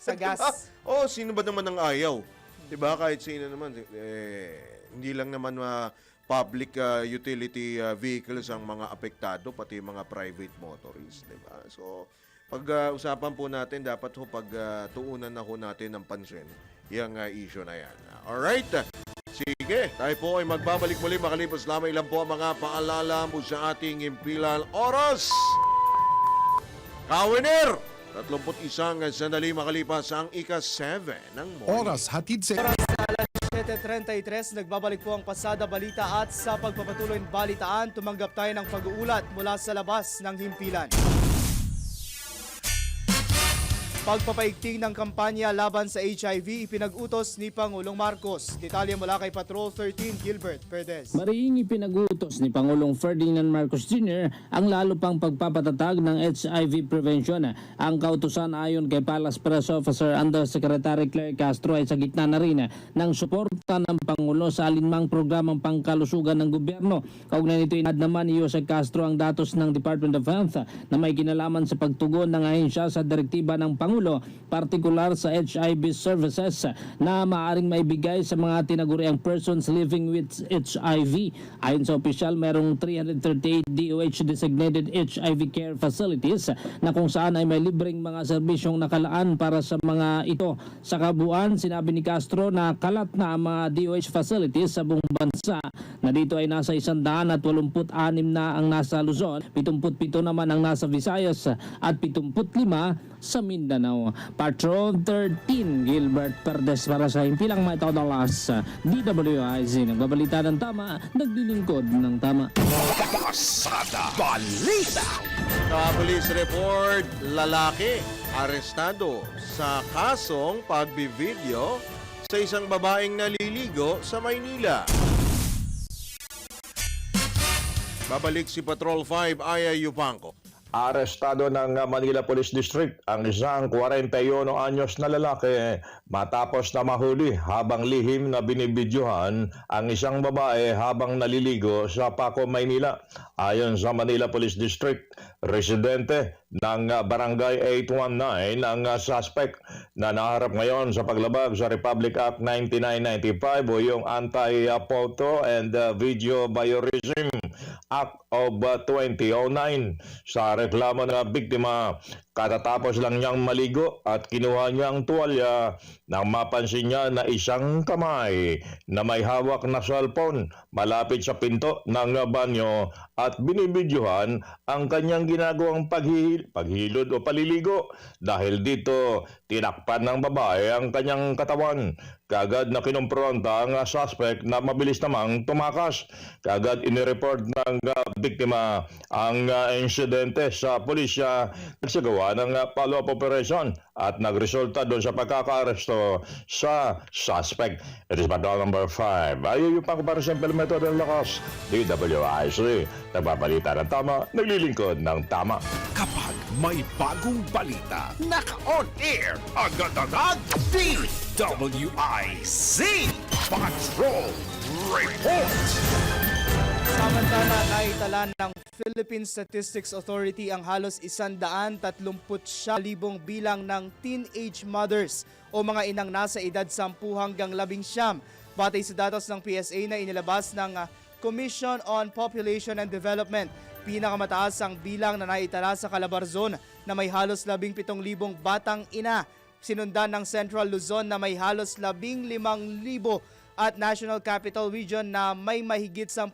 sa gas. Oh, sino ba naman ang ayaw? 'Di ba? Kahit sino naman hindi lang naman public utility vehicles ang mga apektado, pati mga private motorists, 'di ba? So, pag-usapan po natin, dapat tuunan na ho natin ng pansin yung issue na yan. All right. Sige, tayo po ay magbabalik muli makalipas lamang ilang po ang mga paalala mo sa ating impilan oras. Kawiner! 31 sandali makalipas ang ika-7 ng morning. Oras hatid sa 7:33, nagbabalik po ang Pasada Balita at sa pagpapatuloy ng balitaan, tumanggap tayo ng pag-uulat mula sa labas ng himpilan. Pagpapaigting ng kampanya laban sa HIV, ipinag-utos ni Pangulong Marcos. Detalye mula kay Patrol 13, Gilbert Perez. Mariing ipinag-utos ni Pangulong Ferdinand Marcos Jr. ang lalo pang pagpapatatag ng HIV prevention. Ang kautusan ayon kay Palace Press Officer Undersecretary Claire Castro ay sa gitna na rin ng suporta ng Pangulo sa alinmang programang pangkalusugan ng gobyerno. Kaugnay nito, inad naman ni Jose Castro ang datos ng Department of Health na may kinalaman sa pagtugon ng ahensya sa direktiba ng Pangulo, partikular sa HIV services na maaring maibigay sa mga tinaguriang persons living with HIV. Ayon sa opisyal, merong 338 DOH designated HIV care facilities na kung saan ay may libreng mga serbisyong nakalaan para sa mga ito. Sa kabuuan, sinabi ni Castro na kalat na ang mga DOH facilities sa buong bansa, na dito ay nasa 186 na ang nasa Luzon, 77 naman ang nasa Visayas at 75 sa Mindanao. Patrol 13, Gilbert Perez para sa himpilang may todolas. DWIZ, nagbabalita ng tama, naglilingkod ng tama. Pasada Balita. Police report, lalaki arestado sa kasong pagbivideo sa isang babaeng naliligo sa Maynila. Babalik si Patrol 5, Aya Yupanco. Arestado ng Manila Police District ang isang 41 anyos na lalaki matapos na mahuli habang lihim na binibidyohan ang isang babae habang naliligo sa Paco, Maynila. Ayon sa Manila Police District, residente ng Barangay 819 ang suspect na naharap ngayon sa paglabag sa Republic Act 9995 o yung Anti-Photo and Video Voyeurism Act of 2009. Sa reklamo ng biktima, katatapos lang niyang maligo at kinuha niyang tuwalya nang mapansin niya na isang kamay na may hawak na cellphone malapit sa pinto ng banyo at binibidyohan ang kanyang ginagawang paghilod o paliligo. Dahil dito, tinakpan ng babae ang kanyang katawan. Kagad na kinumpronta ang suspect na mabilis namang tumakas. Kagad inireport ng biktima ang insidente sa pulisya. Nagsagawa ng follow-up operation at nagresulta doon sa pagkakaaresto sa suspect. It is Patrol number 5. Ayun yung pangkomparison perimeter ng lakas. DWIC. Nagbabalita ng tama, naglilingkod ng tama. Kapag may bagong balita, naka-on air agad-agad DWIC Patrol Report. Samantala, naitala ng Philippine Statistics Authority ang halos 139,000 bilang ng teenage mothers o mga inang nasa edad 10 hanggang 19. Batay sa datos ng PSA na inilabas ng Commission on Population and Development, pinakamataas ang bilang na naitala sa Calabarzon na may halos 17,000 batang ina. Sinundan ng Central Luzon na may halos 15,000 at National Capital Region na may mahigit 10,000.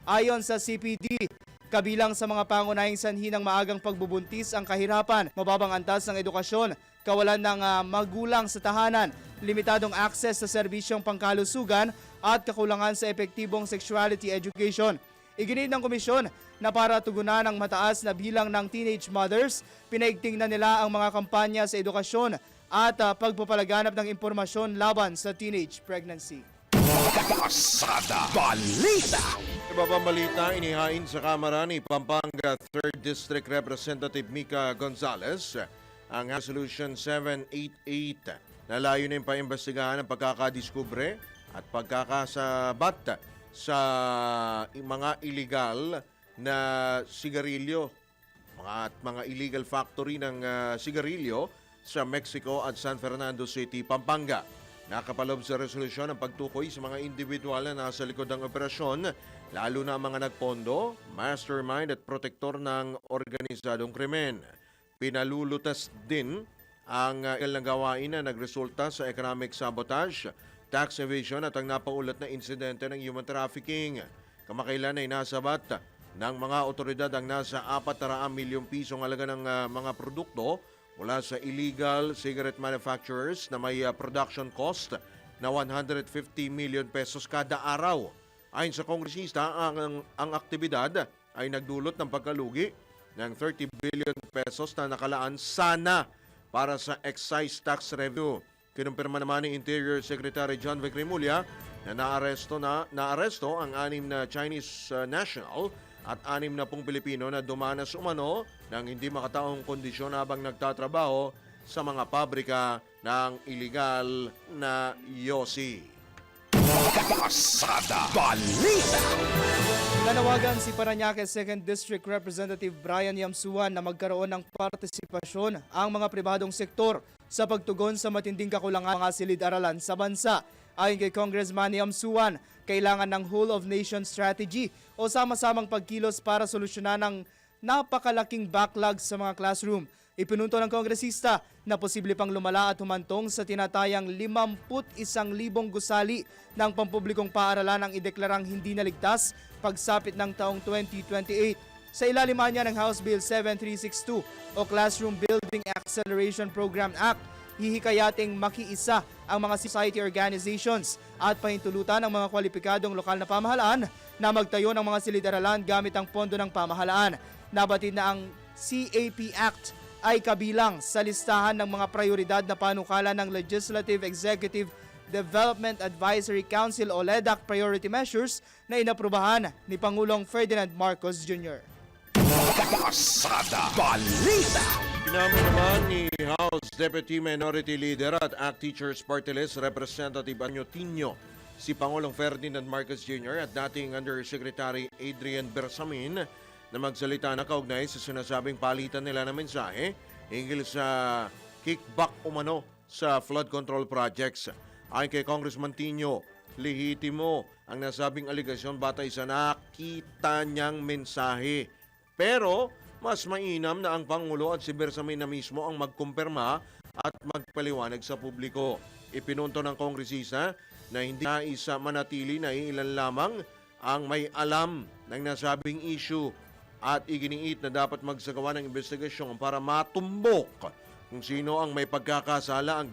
Ayon sa CPD, kabilang sa mga pangunahing sanhi ng maagang pagbubuntis ang kahirapan, mababang antas ng edukasyon, kawalan ng magulang sa tahanan, limitadong access sa serbisyong pangkalusugan at kakulangan sa epektibong sexuality education. Iginit ng komisyon na para tugunan ang mataas na bilang ng teenage mothers, pinaigting na nila ang mga kampanya sa edukasyon at pagpapalaganap ng impormasyon laban sa teenage pregnancy. Pasada Balita. Ibababalita, inihain sa Kamara ni Pampanga 3rd District Representative Mika Gonzales ang Resolution 788 na layunin paimbestigahan ang pagkakadiskubre at pagkakasabat sa mga illegal na sigarilyo at mga illegal factory ng sigarilyo sa Mexico at San Fernando City, Pampanga. Nakapalob sa resolusyon ang pagtukoy sa mga individual na nasa likod ng operasyon, lalo na ang mga nagpondo, mastermind at protektor ng organisadong krimen. Pinalulutas din ang ilang gawain na nagresulta sa economic sabotage, tax evasion at ang napaulat na insidente ng human trafficking. Kamakailan ay nasabat ng mga otoridad ang nasa 400 milyong pisong halaga ng mga produkto mula sa illegal cigarette manufacturers na may production cost na 150 million pesos kada araw. Ayon sa kongresista, ang aktibidad ay nagdulot ng pagkalugi ng 30 billion pesos na nakalaan sana para sa excise tax revenue. Kinumpirma naman ni Interior Secretary John Vic Remulla na naaresto ang 6 na Chinese national at 6 na pong Pilipino na dumanas umano ng hindi makataong kondisyon habang nagtatrabaho sa mga pabrika ng iligal na yosi. Pasada Balita. Nanawagan si Parañaque 2nd District Representative Brian Yamsuan na magkaroon ng partisipasyon ang mga pribadong sektor sa pagtugon sa matinding kakulangan ng mga silid-aralan sa bansa. Ayon kay Congressman Yamsuan, kailangan ng whole of nation strategy o sama-samang pagkilos para solusyonan ang napakalaking backlog sa mga classroom. Ipinunto ng kongresista na posible pang lumala at humantong sa tinatayang 51,000 gusali ng pampublikong paaralan ang ideklarang hindi naligtas pagsapit ng taong 2028. Sa ilalim niya ng House Bill 7362 o Classroom Building Acceleration Program Act, hihikayating makiisa ang mga society organizations at pahintulutan ang mga kwalipikadong lokal na pamahalaan na magtayo ng mga silid-aralan gamit ang pondo ng pamahalaan. Nabatid na ang CAP Act ay kabilang sa listahan ng mga prioridad na panukala ng Legislative Executive Development Advisory Council o LEDAC Priority Measures na inaprubahan ni Pangulong Ferdinand Marcos Jr. Pasada Balita. Inamin naman ni House Deputy Minority Leader at ACT Teachers Party List Representative Anyo Tino si Pangulong Ferdinand Marcos Jr. at dating Undersecretary Adrian Bersamin na magsalita na kaugnay sa sinasabing palitan nila ng mensahe hinggil sa kickback umano sa flood control projects. Ayon kay Congressman Tino, lehitimo ang nasabing aligasyon batay sa nakita niyang mensahe. Pero mas mainam na ang Pangulo at si Bersamin na mismo ang magkumpirma at magpaliwanag sa publiko. Ipinunto ng kongresista na hindi na isa manatili na ilan lamang ang may alam ng nasabing issue at iginiit na dapat magsagawa ng investigasyon para matumbok kung sino ang may pagkakasala ang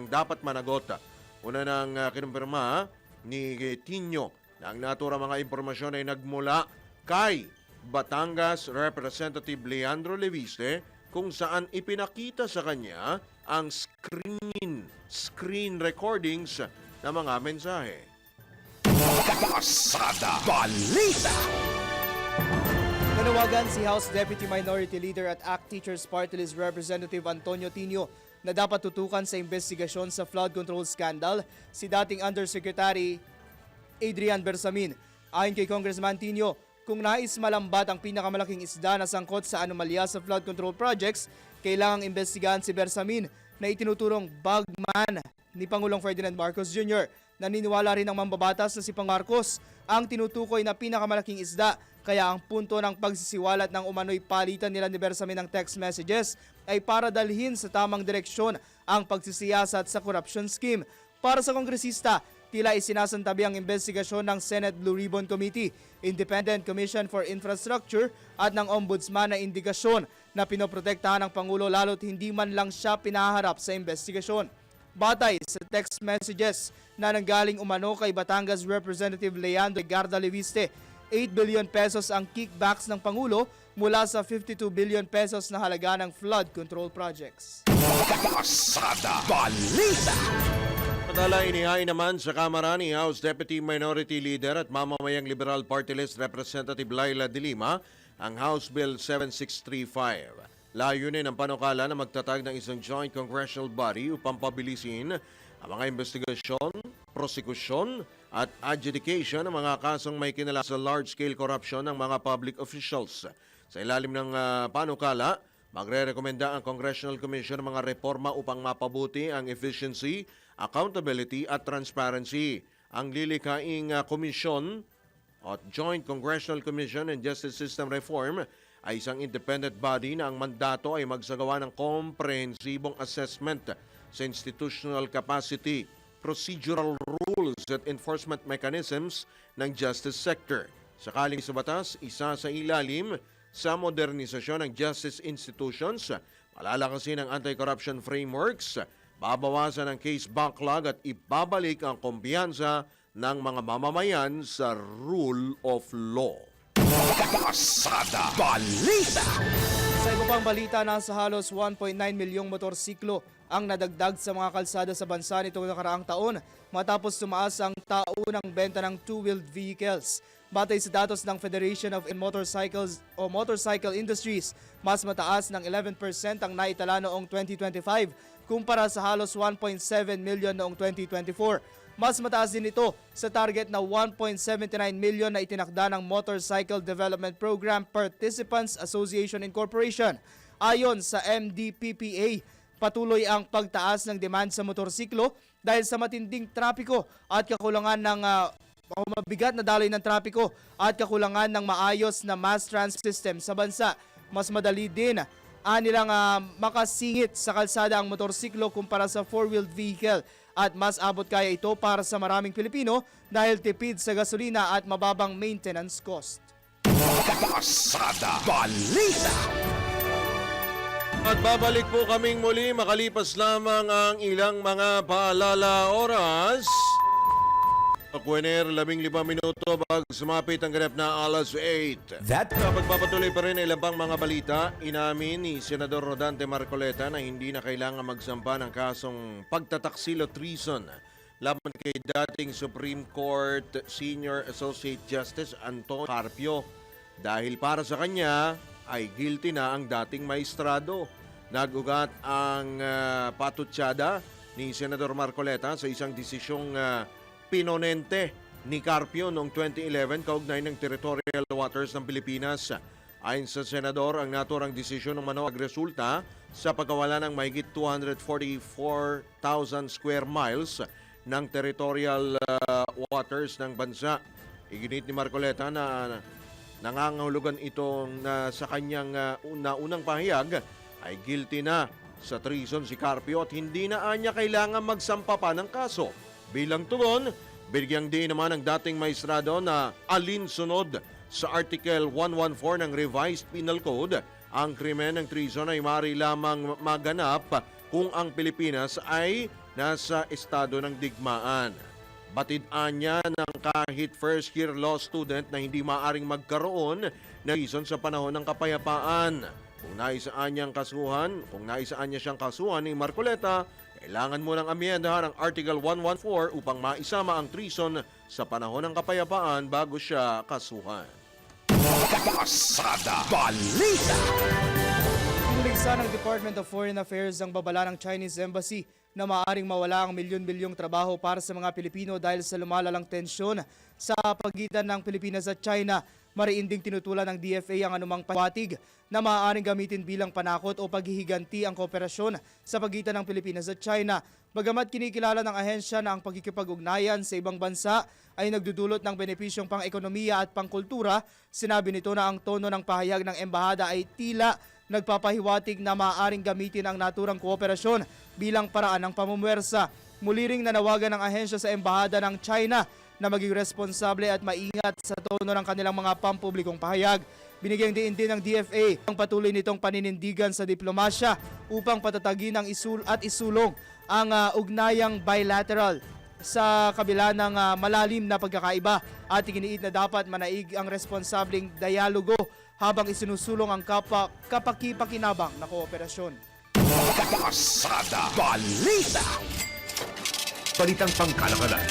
dapat managot. Una nang kinumpirma ni Tino na ang natura mga impormasyon ay nagmula kay Batangas Representative Leandro Leviste kung saan ipinakita sa kanya ang screen recordings ng mga mensahe. Pasada Balita. Nanawagan si House Deputy Minority Leader at ACT Teachers Party List Representative Antonio Tino na dapat tutukan sa investigasyon sa flood control scandal si dating Undersecretary Adrian Bersamin. Ayon kay Congressman Tino, kung nais malambat ang pinakamalaking isda na sangkot sa anomalya sa flood control projects, kailangang imbestigahan si Bersamin na itinuturong bagman ni Pangulong Ferdinand Marcos Jr. Naniniwala rin ang mambabatas na si Pang Marcos ang tinutukoy na pinakamalaking isda, kaya ang punto ng pagsisiwalat ng umano'y palitan nila ni Bersamin ng text messages ay para dalhin sa tamang direksyon ang pagsisiyasat sa corruption scheme. Para sa kongresista, tila isinasantabi ang investigasyon ng Senate Blue Ribbon Committee, Independent Commission for Infrastructure at ng Ombudsman na indikasyon na pinoprotektahan ng Pangulo lalo't hindi man lang siya pinaharap sa investigasyon. Batay sa text messages na nanggaling umano kay Batangas Representative Leandro Garda Leviste, 8 billion pesos ang kickbacks ng Pangulo mula sa 52 billion pesos na halaga ng flood control projects. Pasada Balita. Padala inihain naman sa Kamara ni House Deputy Minority Leader at mamamayang Liberal Party List Representative Laila De Lima ang House Bill 7635. Layunin ang panukala na magtatag ng isang joint congressional body upang pabilisin ang mga investigasyon, prosekusyon at adjudication ng mga kasong may kinala sa large-scale corruption ng mga public officials. Sa ilalim ng panukala, magre-rekomenda ang Congressional Commission ng mga reforma upang mapabuti ang efficiency, accountability at transparency. Ang lilikhaing komisyon at Joint Congressional Commission and Justice System Reform ay isang independent body na ang mandato ay magsagawa ng komprehensibong assessment sa institutional capacity, procedural rules at enforcement mechanisms ng justice sector. Sakaling sa batas, isa sa ilalim sa modernisasyon ng justice institutions, malalakasin ang anti-corruption frameworks, babawasan ang case backlog at ibabalik ang kumpiyansa ng mga mamamayan sa rule of law. Pasada Balita. Sa iba pang balita, nasa halos 1.9 milyong motorsiklo ang nadagdag sa mga kalsada sa bansa nitong nakaraang taon matapos tumaas ang taunang benta ng two-wheeled vehicles. Batay sa datos ng Federation of Motorcycles o Motorcycle Industries, mas mataas ng 11% ang naitala noong 2025 kumpara sa halos 1.7 million noong 2024. Mas mataas din ito sa target na 1.79 million na itinakda ng Motorcycle Development Program Participants Association Incorporation. Ayon sa MDPPA, patuloy ang pagtaas ng demand sa motorsiklo dahil sa matinding trapiko at kakulangan ng mabigat na daloy ng trapiko at kakulangan ng maayos na mass transit system sa bansa. Mas madali din nilang makasingit sa kalsada ang motorsiklo kumpara sa four-wheeled vehicle at mas abot kaya ito para sa maraming Pilipino dahil tipid sa gasolina at mababang maintenance cost. Pasada Balita. At babalik po kaming muli makalipas lamang ang ilang mga paalala oras. Kwener, 15 minuto bago sumapit ang ganap na alas 8. Pagpapatuloy pa rin ilang pang mga balita, inamin ni Senador Rodante Marcoleta na hindi na kailangan magsampa ng kasong pagtataksil o treason laban kay dating Supreme Court Senior Associate Justice Antonio Carpio dahil para sa kanya ay guilty na ang dating maestrado. Nagugat ang patutsada ni Senador Marcoleta sa isang desisyong pinonente ni Carpio noong 2011 kaugnay ng territorial waters ng Pilipinas. Ayon sa Senador, ang naturang desisyon ng Mano resulta sa pagkawala ng mahigit 244,000 square miles ng territorial waters ng bansa. Iginit ni Marcoleta na nangangahulugan itong sa kanyang unang pahayag ay guilty na sa treason si Carpio at hindi na anya kailangan magsampa pa ng kaso. Bilang tugon, bigyang diin naman ang dating maestrado na alinsunod sa Article 114 ng Revised Penal Code, ang krimen ng treason ay maaari lamang maganap kung ang Pilipinas ay nasa estado ng digmaan. Batid-an niya ng kahit first-year law student na hindi maaaring magkaroon ng treason sa panahon ng kapayapaan. Kung naisaan niya siyang kasuhan ni Marcoleta, kailangan mo ng amyendahan ang Article 114 upang maisama ang treason sa panahon ng kapayapaan bago siya kasuhan. Pasada Balita. Inuligsa ng Department of Foreign Affairs ang babala ng Chinese Embassy na maaaring mawala ang milyon-milyong trabaho para sa mga Pilipino dahil sa lumalalang tensyon sa pagitan ng Pilipinas at China. Mariinding tinutulan ng DFA ang anumang pawatig na maaaring gamitin bilang panakot o paghihiganti ang kooperasyon sa pagitan ng Pilipinas at China. Bagamat kinikilala ng ahensya na ang pagkikipag-ugnayan sa ibang bansa ay nagdudulot ng benepisyong pang-ekonomiya at pangkultura, sinabi nito na ang tono ng pahayag ng embahada ay tila nagpapahiwatig na maaaring gamitin ang naturang kooperasyon bilang paraan ng pamumuwersa. Muli ring nanawagan ng ahensya sa embahada ng China na maging responsable at maingat sa tono ng kanilang mga pampublikong pahayag. Binigyang diin din ng DFA ang patuloy nitong paninindigan sa diplomasya upang patatagin ang isulong ang ugnayang bilateral sa kabila ng malalim na pagkakaiba at iginiit na dapat manaig ang responsableng dialogo habang isinusulong ang kapakipakinabang na kooperasyon. Pasada Balita. Balitang pangkalakalan.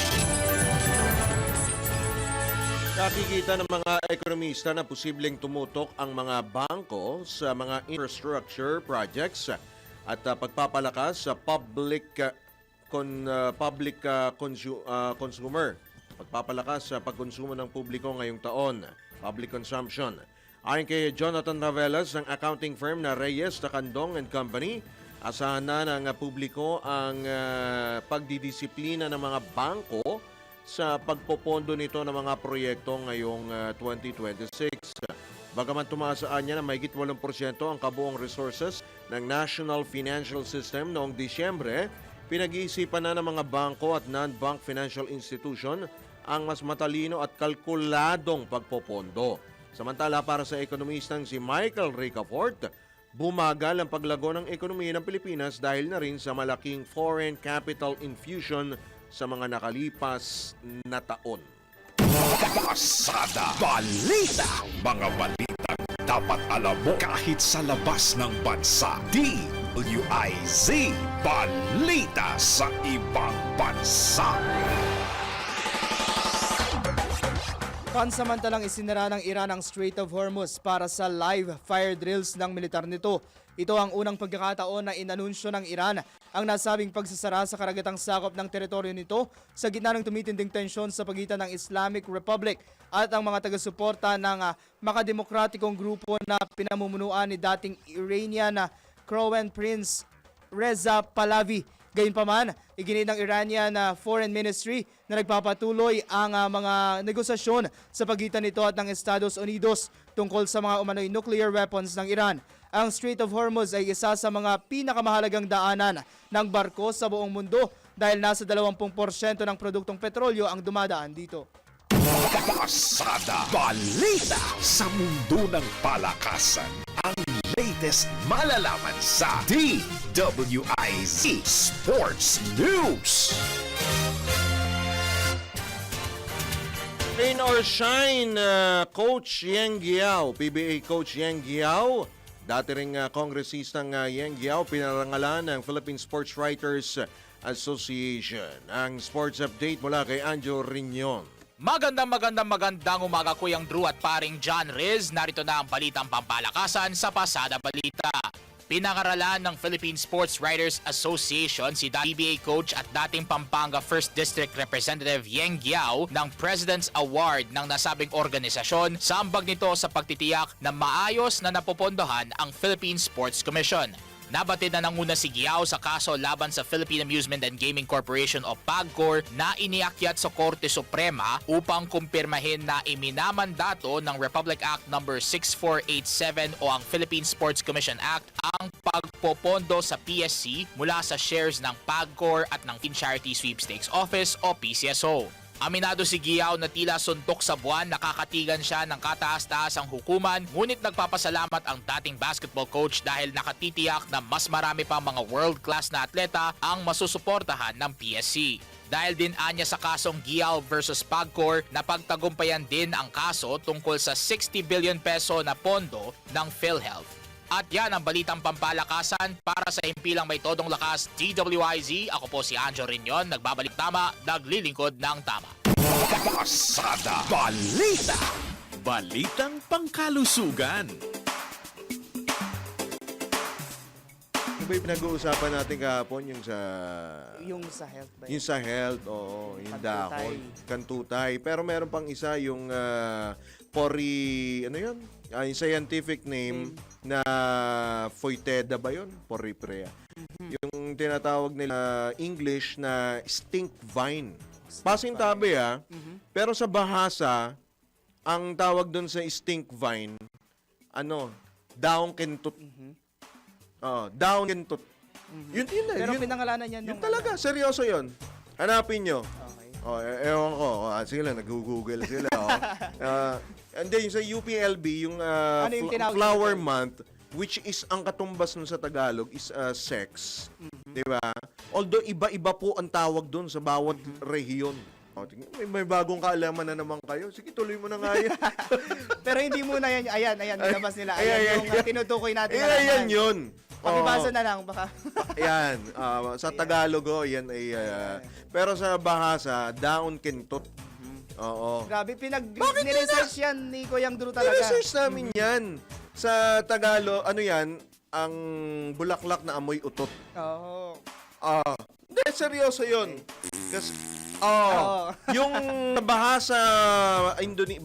Nakikita ng mga ekonomista na posibleng tumutok ang mga bangko sa mga infrastructure projects at pagpapalakas sa consumer. Pagpapalakas sa pagkonsumo ng publiko ngayong taon, public consumption. Ayon kay Jonathan Ravelas ng accounting firm na Reyes Tacandong and Company, asahan na ng publiko ang pagdidisiplina ng mga bangko sa pagpopondo nito ng mga proyekto ngayong 2026. Bagaman tumaasaan niya na mahigit 8% ang kabuong resources ng National Financial System noong Disyembre, pinag-iisipan na ng mga bangko at non-bank financial institution ang mas matalino at kalkuladong pagpopondo. Samantala para sa ekonomistang si Michael Ricafort, bumagal ang paglago ng ekonomiya ng Pilipinas dahil na rin sa malaking foreign capital infusion sa mga nakalipas na taon. Pasada Balita. Mga balitang dapat alam mo kahit sa labas ng bansa. DWIZ Balita sa ibang bansa. Pansamantalang isinara ng Iran ang Strait of Hormuz para sa live fire drills ng militar nito. Ito ang unang pagkakataon na inanunsyo ng Iran ang nasabing pagsasara sa karagatang sakop ng teritoryo nito sa gitna ng tumitinding tensyon sa pagitan ng Islamic Republic at ang mga taga-suporta ng makademokratikong grupo na pinamumunuan ni dating Iranian Crown Prince Reza Pahlavi. Gayunpaman, iginit ng Iranian Foreign Ministry na nagpapatuloy ang mga negosasyon sa pagitan nito at ng Estados Unidos tungkol sa mga umano'y nuclear weapons ng Iran. Ang Strait of Hormuz ay isa sa mga pinakamahalagang daanan ng barko sa buong mundo dahil nasa 20% ng produktong petrolyo ang dumadaan dito. Pasada Balita sa mundo ng palakasan. Ang latest malalaman sa DWIZ Sports News. Rain or shine, Coach Yeng Guiao, PBA Coach Yeng Guiao, dati ring kongresistang Yeng Guiao, pinarangalan ng Philippine Sports Writers Association. Ang sports update mula kay Anjo Riñon. Magandang umaga, Kuyang Drew at paring John Riz. Narito na ang balitang pampalakasan sa Pasada Balita. Pinangaralan ng Philippine Sports Writers Association si PBA coach at dating Pampanga 1st District Representative Yeng Giao ng President's Award ng nasabing organisasyon sa ambag nito sa pagtitiyak na maayos na napopondohan ang Philippine Sports Commission. Nabatid na nanguna si Giao sa kaso laban sa Philippine Amusement and Gaming Corporation o PAGCOR na iniakyat sa Korte Suprema upang kumpirmahin na iminamandato ng Republic Act No. 6487 o ang Philippine Sports Commission Act ang pagpopondo sa PSC mula sa shares ng PAGCOR at ng Charity Sweepstakes Office o PCSO. Aminado si Giao na tila suntok sa buwan, nakakatigan siya ng kataas-taasang hukuman, ngunit nagpapasalamat ang dating basketball coach dahil nakatitiyak na mas marami pang mga world-class na atleta ang masusuportahan ng PSC. Dahil din anya sa kasong Giao versus PAGCOR, napagtagumpayan din ang kaso tungkol sa 60 billion peso na pondo ng PhilHealth. At yan ang balitang pampalakasan para sa himpilang may todong lakas DWIZ. Ako po si Anjo Riñon, nagbabalik tama, naglilingkod ng tama. Pasada Balita. Balitang pangkalusugan. Ano ba yung pinag-uusapan natin kahapon? Yung sa health ba? Yung sa health, oo. Yung dahon. Kantutay. Pero meron pang isa yung ano yun? Yung scientific name na Foyteda ba yun? Poriprea. Yung tinatawag nila English na stink vine. Pasintabi pero sa bahasa, ang tawag doon sa stink vine, daong kentut. Daong kentut. Yun Pero pinangalanan yan yun talaga, seryoso yun. Hanapin nyo. Okay. Ewan ko. Sige lang, nag-google sila. And then sa UPLB, yung, yung Flower Month, which is ang katumbas nun sa Tagalog is sex. Di ba? Although iba-iba po ang tawag doon sa bawat rehiyon. May bagong kaalaman na naman kayo. Sige, tuloy mo na nga yan. Pero hindi muna yan. Ayan, nilabas nila. Ayan, yung tinutukoy natin. Ayan yun. Pakibasa na lang, baka. Ayan, sa Tagalog, yan ay... pero sa bahasa, daon kentot. Oo. Grabe, niresearch yan ni Kuyang Drew talaga. Niresearch namin yan. Sa Tagalog, yan, ang bulaklak na amoy utot. Oo. Hindi, seryoso yun. Kasi, yung bahasa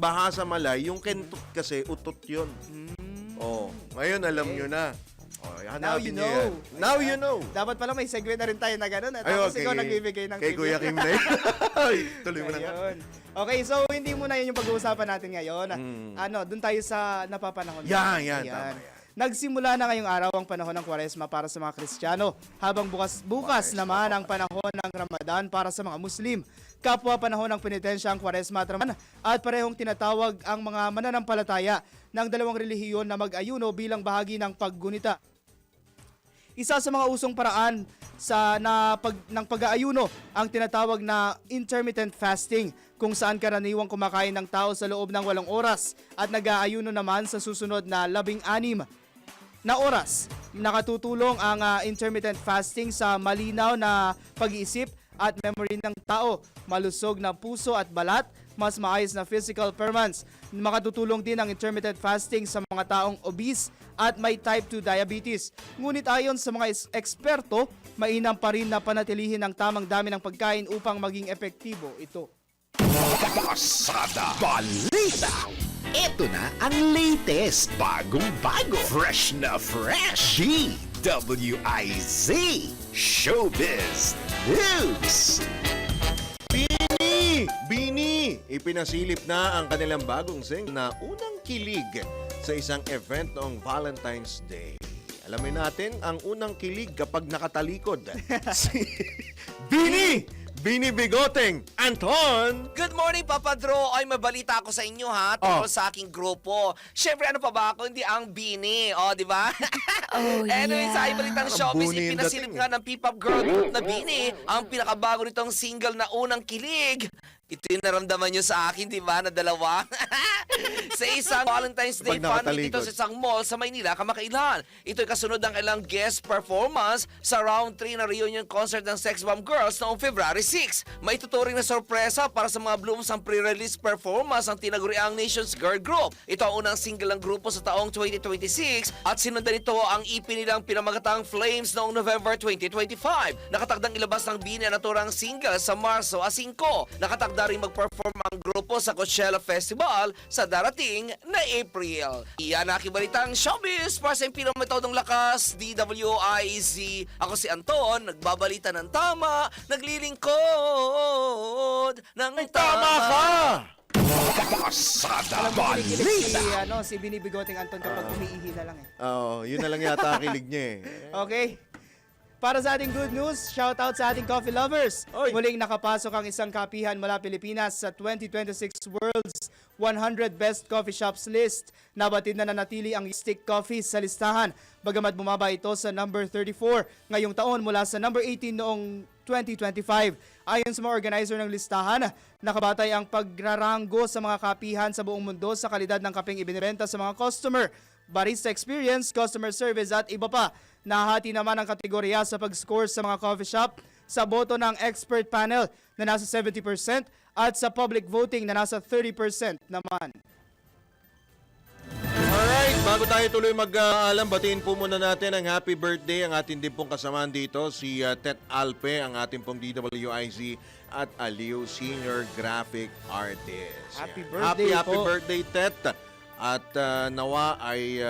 bahasa Malay, yung kentot kasi, utot yun. Ngayon, alam nyo na. Now you know. Yan. Now you know. Dapat pala may segue na rin tayo na gano'n. Tapos ikaw nagbibigay ng kay Kuya Kim na yun. Tuloy mo na nga. Okay, so hindi muna yun yung pag-uusapan natin ngayon. Doon tayo sa napapanahon. Yan. Tama yan. Nagsimula na ngayong araw ang panahon ng Kwaresma para sa mga Kristiyano, habang bukas naman ang panahon ng Ramadan para sa mga Muslim. Kapwa panahon ng penitensya ang Kwaresma at Ramadan, at parehong tinatawag ang mga mananampalataya ng dalawang relihiyon na mag-ayuno bilang bahagi ng paggunita. Isa sa mga usong paraan ng pag-aayuno ang tinatawag na intermittent fasting, kung saan karaniwang kumakain ng tao sa loob ng 8 oras at nag-aayuno naman sa susunod na 16 na oras. Nakatutulong ang intermittent fasting sa malinaw na pag-iisip at memory ng tao, malusog na puso at balat, mas maayos na physical performance. Makatutulong din ang intermittent fasting sa mga taong obese at may type 2 diabetes. Ngunit ayon sa mga eksperto, mainam pa rin na panatilihin ang tamang dami ng pagkain upang maging epektibo ito. Pasada Balita. Ito na ang latest, bagong-bago, fresh na fresh, DWIZ Showbiz News. Bini! Ipinasilip na ang kanilang bagong single na unang kilig sa isang event noong Valentine's Day. Alamin natin ang unang kilig kapag nakatalikod. Si Bini Bigoteng Anton! Good morning, Papa Dro! Ay, mabalita ako sa inyo, ha? Tungkol sa aking grupo. Siyempre, ano pa ba ako? Hindi ang Bini. Di ba? Anyway, sa ibalitang showbiz, ipinasilip nga ng P-pop girl group na Bini ang pinakabago nitong single na unang kilig. Ito yung naramdaman nyo sa akin, di ba, na dalawa? Sa isang Valentine's Day fun dito sa isang mall sa Maynila, kamakailan. Ito'y kasunod ng ilang guest performance sa round 3 na reunion concert ng Sex Bomb Girls noong February 2026. May tuturing na sorpresa para sa mga Blooms ang pre-release performance ang tinaguriang Nations Girl Group. Ito ang unang single ng grupo sa taong 2026 at sinundan nito ang EP nilang pinamagatang Flames noong November 2025. Nakatagdang ilabas ng BINI ang naturang single sa Marso 5. Nakatagda rin mag-perform ang grupo sa Coachella Festival sa darating na April. Iyan ang balitang showbiz para sa pinakametodong lakas, DWIZ. Ako si Anton, nagbabalita ng tama, naglilingkod ng tama ka! Pasada Alam mo, kinikilig Balita. si Binibigoting Anton kapag umiihi na lang eh. Oo, yun na lang yata ang kilig niya Okay. Para sa ating good news, shout out sa ating coffee lovers. Muling nakapasok ang isang kapihan mula Pilipinas sa 2026 World's 100 Best Coffee Shops list. Nabatid na nanatili ang Stick Coffee sa listahan, bagamat bumaba ito sa number 34 ngayong taon mula sa number 18 noong 2025. Ayon sa mga organizer ng listahan, nakabatay ang pagraranggo sa mga kapihan sa buong mundo sa kalidad ng kapeng ibinibenta sa mga customer, barista experience, customer service at iba pa. Nahati naman ang kategorya sa pag-score sa mga coffee shop sa boto ng expert panel na nasa 70% at sa public voting na nasa 30% naman. Alright, bago tayo tuloy mag-alam, batiin po muna natin ang happy birthday ang ating din pong kasamaan dito, si Tet Alpe, ang ating pong DWIZ at Aliw Senior Graphic Artist. Happy birthday Happy po. birthday, Tet. At nawa ay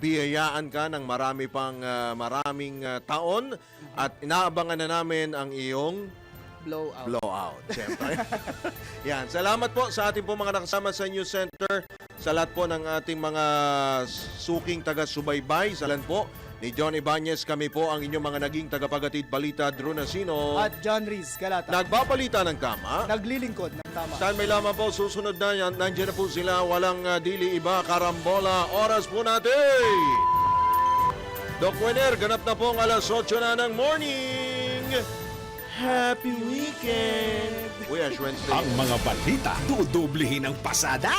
biyayaan ka ng maraming taon at inaabangan na namin ang iyong blowout. Siyempre. Yan. Salamat po sa ating po mga nakasama sa News Center. Sa lahat po ng ating mga suking taga-subaybay. Sa lahat po ni John Ibanez, kami po ang inyong mga naging tagapagatid balita, Drew Nasino. At John Riz Galata. Nagbabalita ng tama. Naglilingkod ng tama. Saan may lamang po, susunod na yan. Nandiyan na po sila, walang dili iba, karambola. Oras po natin. Doc Wenner, ganap na po ang alas 8 na ng morning. Happy weekend! Uy, Ash Wednesday. Ang mga balita, dudublihin ng pasada.